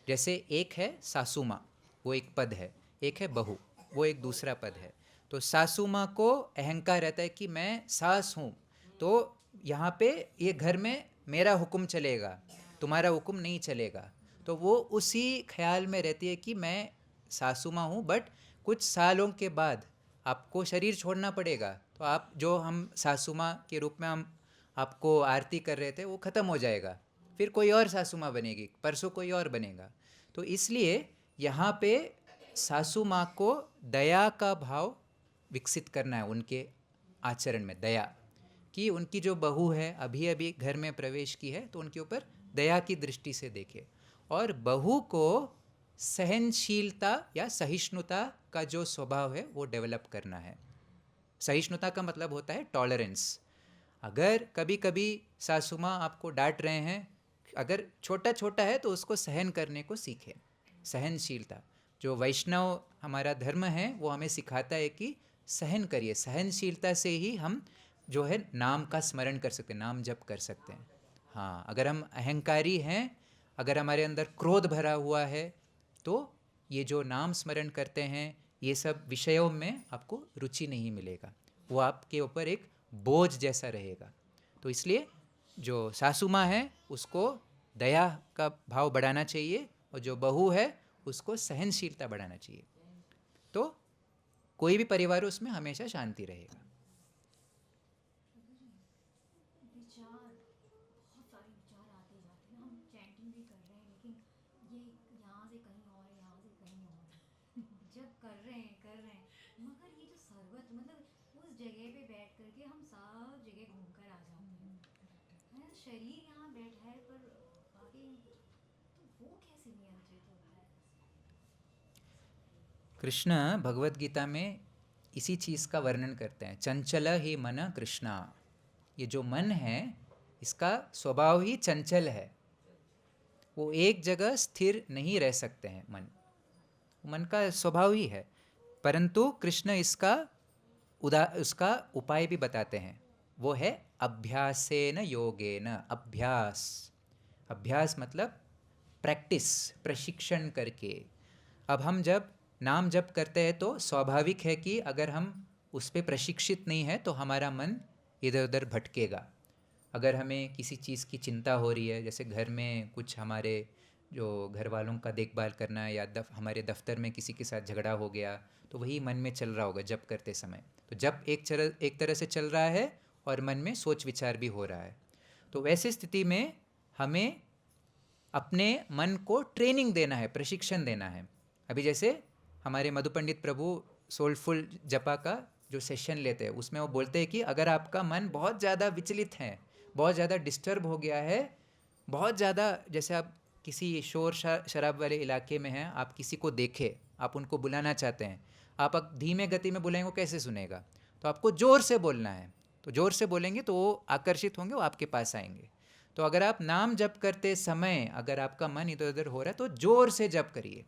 जैसे एक है सासू माँ, वो एक पद है। एक है बहू, वो एक दूसरा पद है। तो सासू माँ को अहंकार रहता है कि मैं सास हूँ, तो यहाँ पे ये घर में मेरा हुक्म चलेगा, तुम्हारा हुक्म नहीं चलेगा। तो वो उसी ख्याल में रहती है कि मैं सासू माँ हूँ, बट कुछ सालों के बाद आपको शरीर छोड़ना पड़ेगा। तो आप, जो हम सासू माँ के रूप में हम आपको आरती कर रहे थे, वो ख़त्म हो जाएगा। फिर कोई और सासू माँ बनेगी, परसों कोई और बनेगा। तो इसलिए यहाँ पे सासू माँ को दया का भाव विकसित करना है उनके आचरण में। दया कि उनकी जो बहू है, अभी अभी घर में प्रवेश की है, तो उनके ऊपर दया की दृष्टि से देखे। और बहू को सहनशीलता या सहिष्णुता का जो स्वभाव है वो डेवलप करना है। सहिष्णुता का मतलब होता है टॉलरेंस। अगर कभी कभी सासू माँ आपको डांट रहे हैं, अगर छोटा छोटा है तो उसको सहन करने को सीखें। सहनशीलता, जो वैष्णव हमारा धर्म है वो हमें सिखाता है कि सहन करिए। सहनशीलता से ही हम जो है नाम का स्मरण कर सकते हैं, नाम जप कर सकते हैं। हाँ, अगर हम अहंकारी हैं, अगर हमारे अंदर क्रोध भरा हुआ है, तो ये जो नाम स्मरण करते हैं, ये सब विषयों में आपको रुचि नहीं मिलेगा, वो आपके ऊपर एक बोझ जैसा रहेगा। तो इसलिए जो सासू माँ है उसको दया का भाव बढ़ाना चाहिए, और जो बहू है उसको सहनशीलता बढ़ाना चाहिए। तो कोई भी परिवार हो, उसमें हमेशा शांति रहेगा। विचार, बहुत सारे विचार आते जाते हैं। हम चैंटिंग भी कर रहे हैं, लेकिन ये यहाँ से कहीं और है, यहाँ से कहीं और है। जब कर रहे हैं, मगर ये जो सर्वत, मतलब उस जगह पे बैठ करके हम सब जगह घूमकर आ जाते हैं। शरीर यहाँ बैठा है, पर बाकी तो वो कैसे नियंत्रित होता है? कृष्ण भगवत गीता में इसी चीज़ का वर्णन करते हैं, चंचल ही मन कृष्णा। ये जो मन है, इसका स्वभाव ही चंचल है, वो एक जगह स्थिर नहीं रह सकते हैं। मन का स्वभाव ही है। परंतु कृष्ण उसका उपाय भी बताते हैं, वो है अभ्यासेन योगेन। अभ्यास, अभ्यास मतलब प्रैक्टिस, प्रशिक्षण करके। अब हम जब नाम जप करते हैं तो स्वाभाविक है कि अगर हम उस पर प्रशिक्षित नहीं है तो हमारा मन इधर उधर भटकेगा। अगर हमें किसी चीज़ की चिंता हो रही है, जैसे घर में कुछ हमारे जो घर वालों का देखभाल करना है, या हमारे दफ्तर में किसी के साथ झगड़ा हो गया, तो वही मन में चल रहा होगा जप करते समय। तो जप एक तरह से चल रहा है और मन में सोच विचार भी हो रहा है। तो वैसी स्थिति में हमें अपने मन को ट्रेनिंग देना है, प्रशिक्षण देना है। अभी जैसे हमारे मधु पंडित प्रभु सोलफुल जपा का जो सेशन लेते हैं, उसमें वो बोलते हैं कि अगर आपका मन बहुत ज़्यादा विचलित है, बहुत ज़्यादा डिस्टर्ब हो गया है, बहुत ज़्यादा, जैसे आप किसी शोर शराब वाले इलाके में हैं, आप किसी को देखें, आप उनको बुलाना चाहते हैं, आप धीमे गति में बुलाएंगे वो कैसे सुनेगा? तो आपको ज़ोर से बोलना है। तो ज़ोर से बोलेंगे तो वो आकर्षित होंगे, वो आपके पास आएंगे। तो अगर आप नाम जप करते समय अगर आपका मन इधर उधर हो रहा है तो ज़ोर से जप करिए,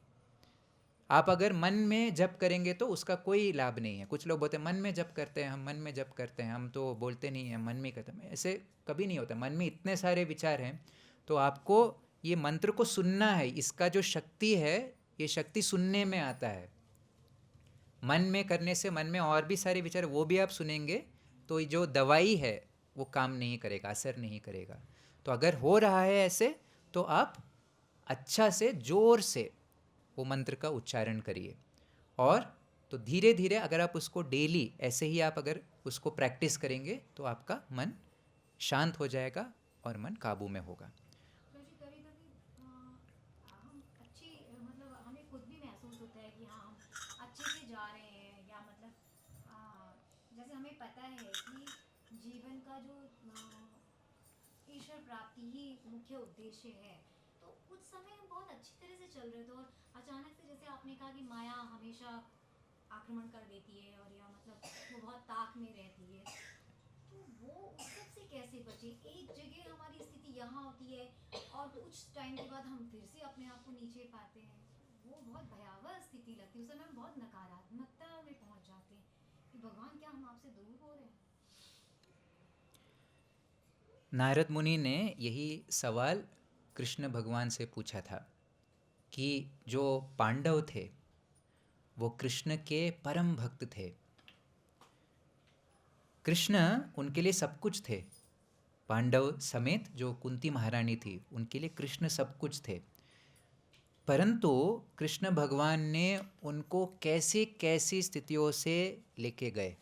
आप अगर मन में जप करेंगे तो उसका कोई लाभ नहीं है। कुछ लोग बोलते हैं मन में जप करते हैं, हम मन में जप करते हैं, हम तो बोलते नहीं हैं, मन में करते हैं। ऐसे कभी नहीं होता। मन में इतने सारे विचार हैं, तो आपको ये मंत्र को सुनना है। इसका जो शक्ति है, ये शक्ति सुनने में आता है। मन में करने से मन में और भी सारे विचार, वो भी आप सुनेंगे तो ये जो दवाई है वो काम नहीं करेगा, असर नहीं करेगा। तो अगर हो रहा है ऐसे, तो आप अच्छा से जोर से वो मंत्र का उच्चारण करिए। और तो धीरे धीरे अगर आप उसको डेली ऐसे ही आप अगर उसको प्रैक्टिस करेंगे तो आपका मन शांत हो जाएगा और मन काबू में होगा। क्योंकि कभी कभी हम अच्छी मतलब हमें खुद भी महसूस होता है कि हाँ हम अच्छे से जा रहे हैं, या मतलब जैसे हमें पता है कि जीवन का जो ईश्वर प्राप्ति ही मुख्य उद्देश्य है, तो कुछ समय हम बहुत अच्छी तरह से चल रहे थे और अचानक से जैसे आपने कहा कि माया हमेशा आक्रमण कर देती है और या मतलब वो बहुत ताक में रहती है, तो वो उस सब से कैसे बचे? एक जगह हमारी स्थिति यहाँ होती है और कुछ टाइम के बाद हम फिर से अपने आप को नीचे पाते हैं। वो बहुत भयावह स्थिति लगती है, उस समय हम बहुत नकारात्मकता में पहुंच जाते हैं कि भगवान क्या हम आपसे दूर हो रहे हैं? नारद मुनि ने यही सवाल कृष्ण भगवान से पूछा था कि जो पांडव थे वो कृष्ण के परम भक्त थे। कृष्ण उनके लिए सब कुछ थे। पांडव समेत जो कुंती महारानी थी उनके लिए कृष्ण सब कुछ थे। परंतु कृष्ण भगवान ने उनको कैसी कैसी स्थितियों से लेके गए।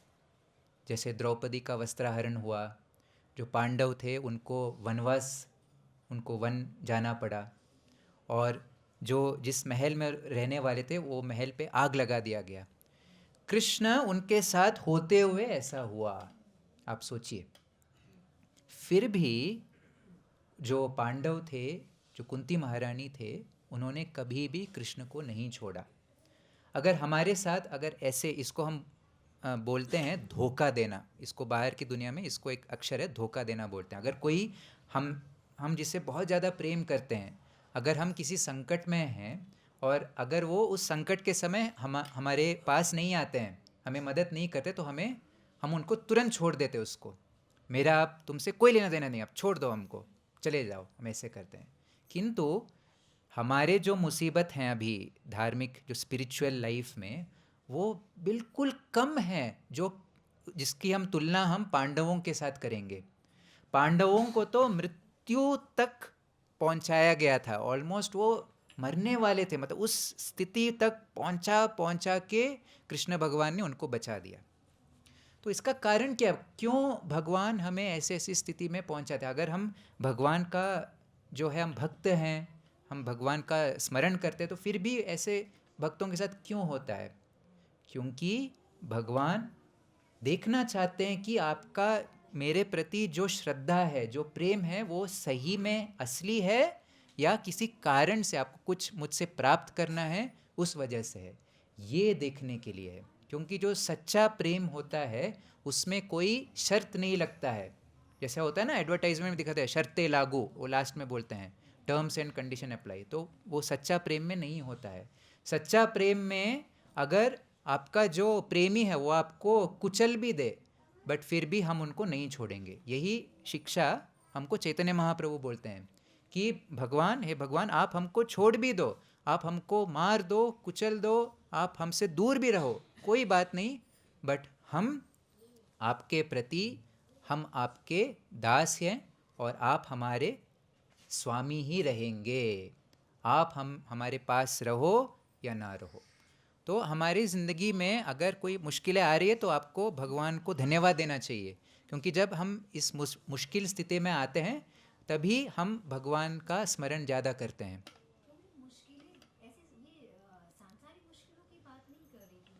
जैसे द्रौपदी का वस्त्राहरण हुआ, जो पांडव थे उनको वनवास, उनको वन जाना पड़ा, और जो जिस महल में रहने वाले थे वो महल पे आग लगा दिया गया। कृष्ण उनके साथ होते हुए ऐसा हुआ। आप सोचिए। फिर भी जो पांडव थे, जो कुंती महारानी थे, उन्होंने कभी भी कृष्ण को नहीं छोड़ा। अगर हमारे साथ अगर ऐसे, इसको हम बोलते हैं धोखा देना, इसको बाहर की दुनिया में इसको एक अक्षर है धोखा देना बोलते हैं। अगर कोई हम जिससे बहुत ज़्यादा प्रेम करते हैं, अगर हम किसी संकट में हैं और अगर वो उस संकट के समय हमारे पास नहीं आते हैं, हमें मदद नहीं करते, तो हम उनको तुरंत छोड़ देते उसको। मेरा आप तुमसे कोई लेना देना नहीं, आप छोड़ दो हमको, चले जाओ, हम ऐसे करते हैं। किंतु हमारे जो मुसीबत हैं अभी धार्मिक जो स्पिरिचुअल लाइफ में, वो बिल्कुल कम है जो जिसकी हम तुलना हम पांडवों के साथ करेंगे। पांडवों को तो मृत्यु तक पहुंचाया गया था, ऑलमोस्ट वो मरने वाले थे, मतलब उस स्थिति तक पहुंचा के कृष्ण भगवान ने उनको बचा दिया। तो इसका कारण क्या, क्यों भगवान हमें ऐसे ऐसी स्थिति में पहुंचाते हैं? अगर हम भगवान का जो है, हम भक्त हैं, हम भगवान का स्मरण करते हैं, तो फिर भी ऐसे भक्तों के साथ क्यों होता है? क्योंकि भगवान देखना चाहते हैं कि आपका मेरे प्रति जो श्रद्धा है, जो प्रेम है, वो सही में असली है या किसी कारण से आपको कुछ मुझसे प्राप्त करना है उस वजह से है। ये देखने के लिए है। क्योंकि जो सच्चा प्रेम होता है उसमें कोई शर्त नहीं लगता है। जैसे होता है ना, एडवर्टाइजमेंट में दिखाते हैं शर्तें लागू, वो लास्ट में बोलते हैं टर्म्स एंड कंडीशन अप्लाई, तो वो सच्चा प्रेम में नहीं होता है। सच्चा प्रेम में अगर आपका जो प्रेमी है वो आपको कुचल भी दे, बट फिर भी हम उनको नहीं छोड़ेंगे। यही शिक्षा हमको चैतन्य महाप्रभु बोलते हैं कि भगवान, हे भगवान, आप हमको छोड़ भी दो, आप हमको मार दो, कुचल दो, आप हमसे दूर भी रहो, कोई बात नहीं, बट हम आपके प्रति, हम आपके दास हैं और आप हमारे स्वामी ही रहेंगे। आप हमारे पास रहो या ना रहो। तो हमारी ज़िंदगी में अगर कोई मुश्किलें आ रही है तो आपको भगवान को धन्यवाद देना चाहिए, क्योंकि जब हम इस मुश्किल स्थिति में आते हैं तभी हम भगवान का स्मरण ज़्यादा करते हैं। क्योंकि मुश्किलें ऐसे ये सांसारिक मुश्किलों की बात नहीं कर रही थी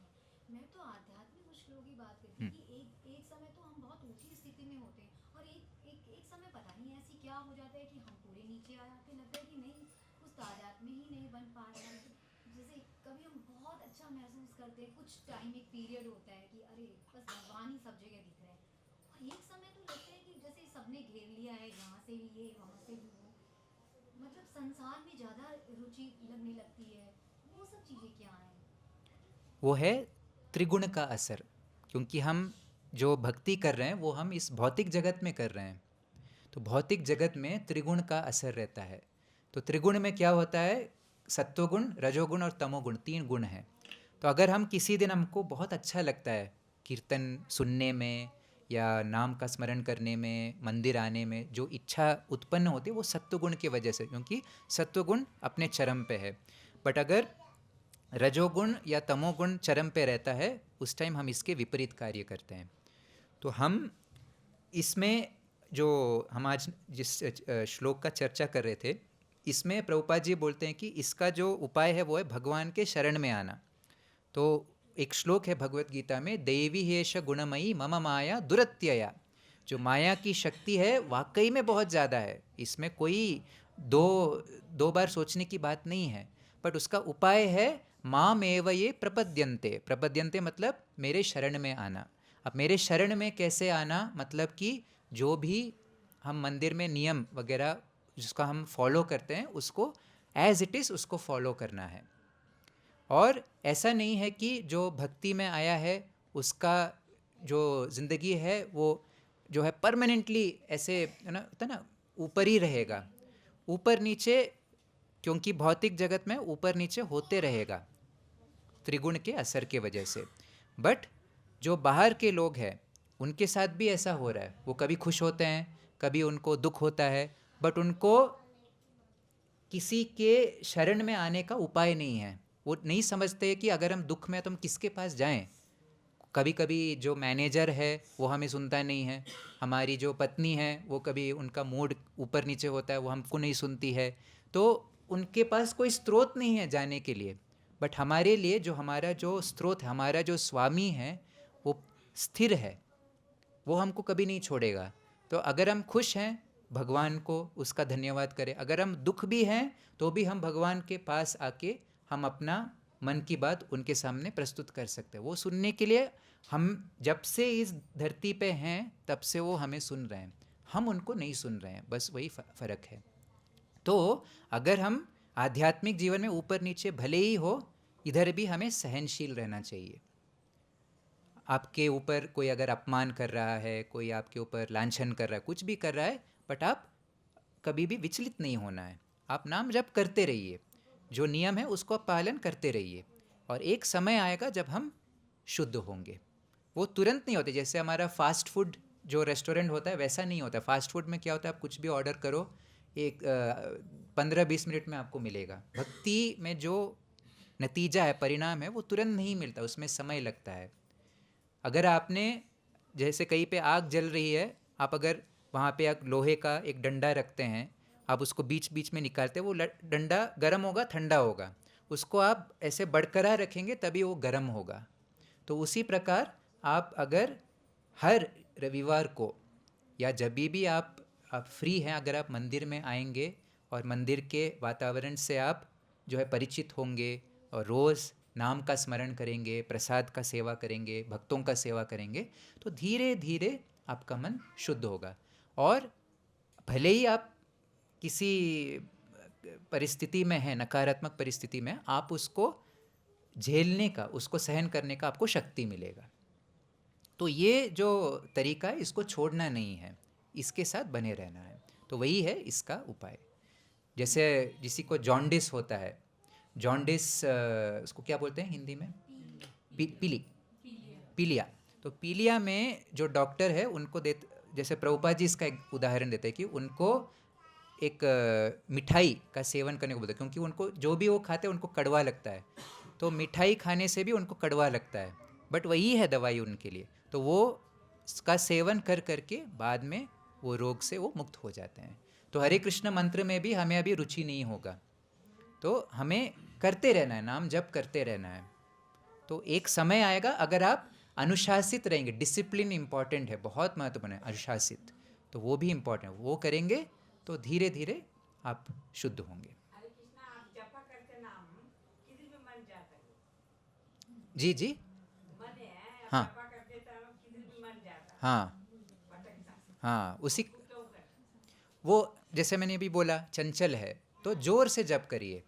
मैं तो आध्यात्मिक मुश्किलों की बात कर रही थी कि एक समय तो हम बहुत ऊंची स्थिति में होते हैं और एक समय पता नहीं ऐसी क्या हो जाता है कि हम पूरे नीचे आ जाते, लगता है कि नहीं उस तादाद में ही नहीं बन पा रहा है। जैसे कभी हम बहुत अच्छा महसूस करते हैं, कुछ टाइम एक पीरियड होता है कि अरे बस भगवान ही सब जगह दिख रहा है, और एक समय तो लगता है कि जैसे सबने घेर लिया है, यहाँ से भी ये वहाँ से भी वो, मतलब संसार में ज़्यादा रुचि लगने लगती है। वो सब चीज़ें क्या हैं? वो है त्रिगुण का असर, क्योंकि हम जो भक्ति कर रहे हैं वो हम इस भौतिक जगत में कर रहे हैं, तो भौतिक जगत में त्रिगुण का असर रहता है। तो त्रिगुण में क्या होता है, सत्वगुण, रजोगुण और तमोगुण, 3 गुण हैं। तो अगर हम किसी दिन, हमको बहुत अच्छा लगता है कीर्तन सुनने में या नाम का स्मरण करने में, मंदिर आने में, जो इच्छा उत्पन्न होती है वो सत्वगुण की वजह से, क्योंकि सत्वगुण अपने चरम पे है। बट अगर रजोगुण या तमोगुण चरम पे रहता है, उस टाइम हम इसके विपरीत कार्य करते हैं। तो हम इसमें जो हम आज जिस श्लोक का चर्चा कर रहे थे, इसमें प्रभुपाद जी बोलते हैं कि इसका जो उपाय है वो है भगवान के शरण में आना। तो एक श्लोक है भगवत गीता में, देवी हेश गुणमयी मम माया दुरत्यया। जो माया की शक्ति है वाकई में बहुत ज़्यादा है, इसमें कोई दो बार सोचने की बात नहीं है। बट उसका उपाय है माम एव ये प्रपद्यन्ते। प्रपद्यन्ते मतलब मेरे शरण में आना। अब मेरे शरण में कैसे आना, मतलब कि जो भी हम मंदिर में नियम वगैरह जिसका हम फॉलो करते हैं उसको एज इट इज़ उसको फॉलो करना है। और ऐसा नहीं है कि जो भक्ति में आया है उसका जो ज़िंदगी है वो जो है परमानेंटली ऐसे है ना, होता ना, ऊपर ही रहेगा, ऊपर नीचे, क्योंकि भौतिक जगत में ऊपर नीचे होते रहेगा त्रिगुण के असर के वजह से। बट जो बाहर के लोग हैं उनके साथ भी ऐसा हो रहा है, वो कभी खुश होते हैं, कभी उनको दुख होता है, बट उनको किसी के शरण में आने का उपाय नहीं है। वो नहीं समझते कि अगर हम दुख में हैं तो हम किसके पास जाएं। कभी कभी जो मैनेजर है वो हमें सुनता नहीं है, हमारी जो पत्नी है वो कभी उनका मूड ऊपर नीचे होता है, वो हमको नहीं सुनती है, तो उनके पास कोई स्रोत नहीं है जाने के लिए। बट हमारे लिए जो हमारा जो स्रोत है, हमारा जो स्वामी है वो स्थिर है, वो हमको कभी नहीं छोड़ेगा। तो अगर हम खुश हैं भगवान को उसका धन्यवाद करें, अगर हम दुख भी हैं तो भी हम भगवान के पास आके हम अपना मन की बात उनके सामने प्रस्तुत कर सकते हैं। वो सुनने के लिए, हम जब से इस धरती पे हैं तब से वो हमें सुन रहे हैं, हम उनको नहीं सुन रहे हैं, बस वही फ़र्क है। तो अगर हम आध्यात्मिक जीवन में ऊपर नीचे भले ही हो, इधर भी हमें सहनशील रहना चाहिए। आपके ऊपर कोई अगर अपमान कर रहा है, कोई आपके ऊपर लांछन कर रहा है, कुछ भी कर रहा है, बट आप कभी भी विचलित नहीं होना है। आप नाम जप करते रहिए, जो नियम है उसको आप पालन करते रहिए, और एक समय आएगा जब हम शुद्ध होंगे। वो तुरंत नहीं होते, जैसे हमारा फास्ट फूड जो रेस्टोरेंट होता है वैसा नहीं होता। फास्ट फूड में क्या होता है, आप कुछ भी ऑर्डर करो, एक 15-20 मिनट में आपको मिलेगा। भक्ति में जो नतीजा है, परिणाम है, वो तुरंत नहीं मिलता, उसमें समय लगता है। अगर आपने, जैसे कहीं पे आग जल रही है, आप अगर वहाँ पे एक लोहे का एक डंडा रखते हैं, आप उसको बीच बीच में निकालते हैं, वो डंडा गर्म होगा, ठंडा होगा, उसको आप ऐसे बरकरार रखेंगे तभी वो गर्म होगा। तो उसी प्रकार आप अगर हर रविवार को या जब भी आप फ्री हैं, अगर आप मंदिर में आएंगे और मंदिर के वातावरण से आप जो है परिचित होंगे और रोज़ नाम का स्मरण करेंगे, प्रसाद का सेवा करेंगे, भक्तों का सेवा करेंगे, तो धीरे धीरे आपका मन शुद्ध होगा। और भले ही आप किसी परिस्थिति में हैं, नकारात्मक परिस्थिति में, आप उसको झेलने का, उसको सहन करने का आपको शक्ति मिलेगा। तो ये जो तरीका है इसको छोड़ना नहीं है, इसके साथ बने रहना है। तो वही है इसका उपाय। जैसे किसी को जॉन्डिस होता है, जॉन्डिस उसको क्या बोलते हैं हिंदी में, पीलिया। तो पीलिया में जो डॉक्टर है उनको जैसे प्रभुपाद जी इसका एक उदाहरण देते हैं कि उनको एक मिठाई का सेवन करने को बोलते हैं, क्योंकि उनको जो भी वो खाते हैं उनको कड़वा लगता है, तो मिठाई खाने से भी उनको कड़वा लगता है, बट वही है दवाई उनके लिए। तो वो इसका सेवन कर करके बाद में वो रोग से वो मुक्त हो जाते हैं। तो हरे कृष्ण मंत्र में भी हमें अभी रुचि नहीं होगा, तो हमें करते रहना है, नाम जप करते रहना है। तो एक समय आएगा, अगर आप अनुशासित रहेंगे, डिसिप्लिन इम्पॉर्टेंट है, बहुत महत्वपूर्ण है अनुशासित, तो वो भी इम्पॉर्टेंट है, वो करेंगे तो धीरे धीरे आप शुद्ध होंगे। हरे कृष्णा, आप जपा करते नाम किधर भी मन जाता है। जी जी, मन है, हाँ जपा करते तो किधर भी मन जाता है, हाँ भटकता। हाँ, उसी तो क्यों कर? वो जैसे मैंने अभी बोला चंचल है, तो जोर से जप करिए,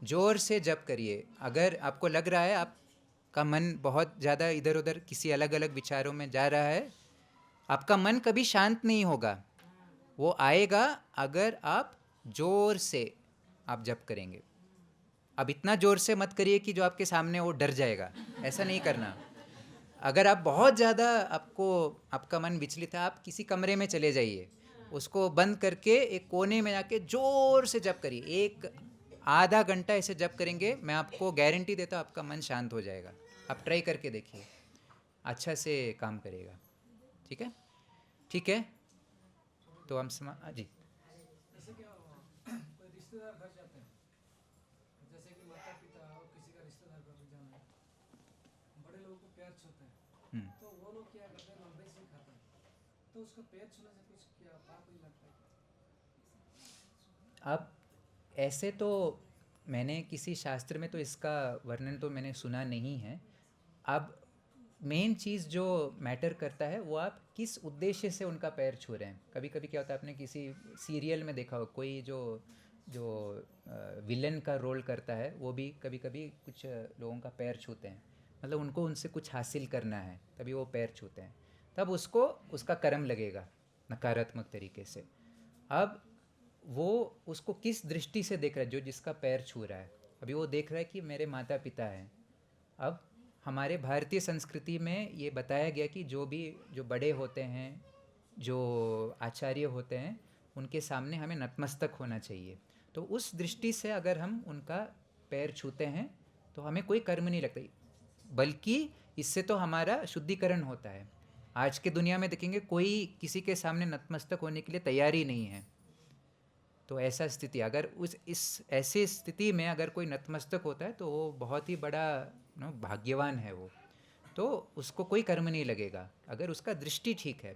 जोर से जप करिए। अगर आपको लग रहा है आपका मन बहुत ज़्यादा इधर उधर किसी अलग अलग विचारों में जा रहा है, आपका मन कभी शांत नहीं होगा, वो आएगा अगर आप जोर से आप जप करेंगे। अब इतना जोर से मत करिए कि जो आपके सामने वो डर जाएगा, ऐसा नहीं करना। अगर आप बहुत ज़्यादा आपका मन विचलित है, आप किसी कमरे में चले जाइए, उसको बंद करके एक कोने में जाके जोर से जप करिए। एक आधा घंटा ऐसे जप करेंगे, मैं आपको गारंटी देता हूँ आपका मन शांत हो जाएगा। आप ट्राई करके देखिए, अच्छा से काम करेगा। ठीक है, ठीक है। तो हम जी जैसे कि कोई रिश्तेदार घर जाते हैं, जैसे कि माता पिता और किसी का रिश्तेदार घर जाना है, बड़े लोगों को पैर छूते हैं, तो वो लोग क्या करते हैं, नॉनवेज नहीं खाते हैं, तो उसको पैर छूने से कुछ क्या पाप नहीं लगता है? अब ऐसे तो मैंने किसी शास्त्र में तो इसका वर्णन तो मैंने सुना नहीं है। अब मेन चीज़ जो मैटर करता है वो आप किस उद्देश्य से उनका पैर छू रहे हैं। कभी कभी क्या होता है, आपने किसी सीरियल में देखा हो, कोई जो जो विलन का रोल करता है वो भी कभी कभी कुछ लोगों का पैर छूते हैं, मतलब उनको उनसे कुछ हासिल करना है, तभी वो पैर छूते हैं, तब उसको उसका कर्म लगेगा नकारात्मक तरीके से। अब वो उसको किस दृष्टि से देख रहा है, जो जिसका पैर छू रहा है, अभी वो देख रहा है कि मेरे माता पिता हैं। अब हमारे भारतीय संस्कृति में ये बताया गया कि जो बड़े होते हैं, जो आचार्य होते हैं, उनके सामने हमें नतमस्तक होना चाहिए। तो उस दृष्टि से अगर हम उनका पैर छूते हैं तो हमें कोई कर्म नहीं लगता, बल्कि इससे तो हमारा शुद्धिकरण होता है। आज के दुनिया में देखेंगे कोई किसी के सामने नतमस्तक होने के लिए तैयार ही नहीं है। तो ऐसा स्थिति, अगर इस ऐसी स्थिति में अगर कोई नतमस्तक होता है तो वो बहुत ही बड़ा भाग्यवान है वो, तो उसको कोई कर्म नहीं लगेगा। अगर उसका दृष्टि ठीक है,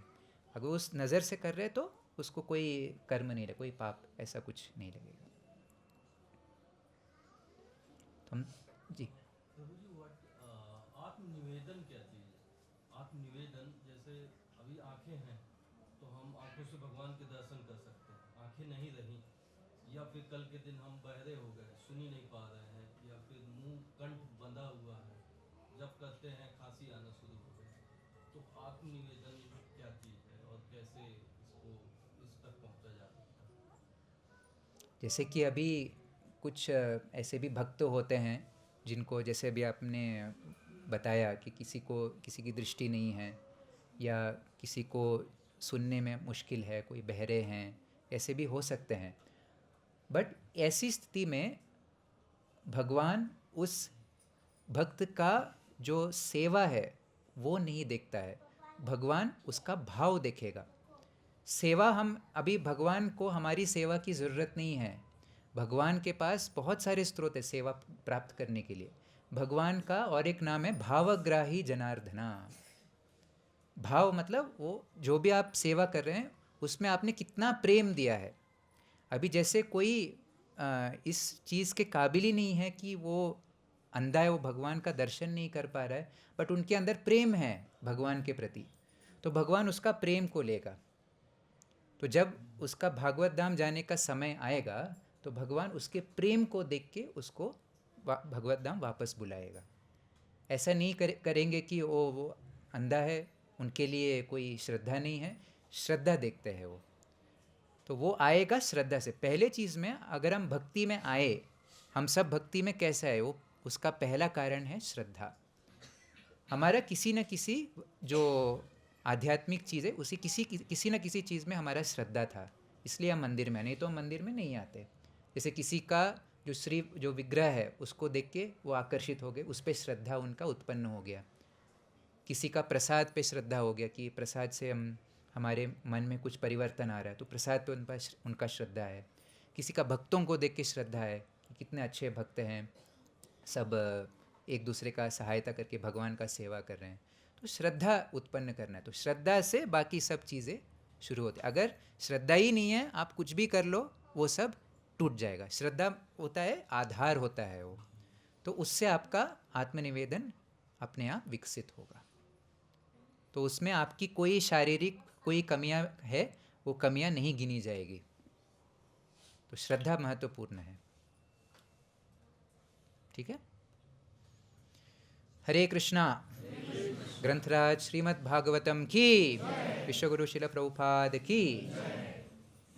अगर उस नज़र से कर रहे तो उसको कोई कर्म नहीं लगेगा, कोई पाप ऐसा कुछ नहीं लगेगा। तो हम जी प्रभु जी, आत्मनिवेदन क्या चीज़ है? आत्मनिवेदन, जैसे अभी आंखें हैं तो हम आंखों से भगवान के दर्शन कर सकते हैं, आंखें नहीं रही, या फिर कल के दिन हम बहरे हो गए, सुन ही नहीं पा रहे हैं, या फिर मुंह कंठ बंधा हुआ है, जब करते हैं खांसी आना शुरू हो गई, तो आत्मनिवेदन क्या चीज़ है और कैसे इसको इस तक पहुंचा जा सकता है? जैसे कि अभी कुछ ऐसे भी भक्त होते हैं जिनको, जैसे अभी आपने बताया कि किसी की दृष्टि नहीं है, या किसी को सुनने में मुश्किल है, कोई बहरे हैं, ऐसे भी हो सकते हैं। बट ऐसी स्थिति में भगवान उस भक्त का जो सेवा है वो नहीं देखता है, भगवान उसका भाव देखेगा। सेवा, हम अभी भगवान को हमारी सेवा की ज़रूरत नहीं है, भगवान के पास बहुत सारे स्रोत है सेवा प्राप्त करने के लिए। भगवान का और एक नाम है भावग्राही जनार्दना। भाव मतलब वो जो भी आप सेवा कर रहे हैं उसमें आपने कितना प्रेम दिया है। अभी जैसे कोई इस चीज़ के काबिल ही नहीं है कि वो अंधा है, वो भगवान का दर्शन नहीं कर पा रहा है, बट उनके अंदर प्रेम है भगवान के प्रति, तो भगवान उसका प्रेम को लेगा। तो जब उसका भागवत धाम जाने का समय आएगा तो भगवान उसके प्रेम को देख के उसको भागवत धाम वापस बुलाएगा। ऐसा नहीं करेंगे कि वो अंधा है, उनके लिए कोई श्रद्धा नहीं है, श्रद्धा देखते हैं वो, तो वो आएगा श्रद्धा से। पहले चीज़ में अगर हम भक्ति में आए, हम सब भक्ति में कैसे आए, वो उसका पहला कारण है श्रद्धा। हमारा किसी न किसी जो आध्यात्मिक चीज़ है उसी किसी न किसी चीज़ में हमारा श्रद्धा था, इसलिए हम मंदिर में, नहीं तो हम मंदिर में नहीं आते। जैसे किसी का जो विग्रह है उसको देख के वो आकर्षित हो गए, उस पर श्रद्धा उनका उत्पन्न हो गया। किसी का प्रसाद पे श्रद्धा हो गया कि प्रसाद से हमारे मन में कुछ परिवर्तन आ रहा है, तो प्रसाद पे उनका श्रद्धा है। किसी का भक्तों को देख के श्रद्धा है कि कितने अच्छे भक्त हैं, सब एक दूसरे का सहायता करके भगवान का सेवा कर रहे हैं, तो श्रद्धा उत्पन्न करना है। तो श्रद्धा से बाकी सब चीज़ें शुरू होती है। अगर श्रद्धा ही नहीं है, आप कुछ भी कर लो वो सब टूट जाएगा। श्रद्धा होता है आधार होता है वो, तो उससे आपका आत्मनिवेदन अपने आप विकसित होगा। तो उसमें आपकी कोई शारीरिक कोई कमियां है वो कमियां नहीं गिनी जाएगी। तो श्रद्धा महत्वपूर्ण है। ठीक है। हरे कृष्णा। ग्रंथराज श्रीमद् भागवतम की, विश्वगुरु शिल प्रभुपाद की।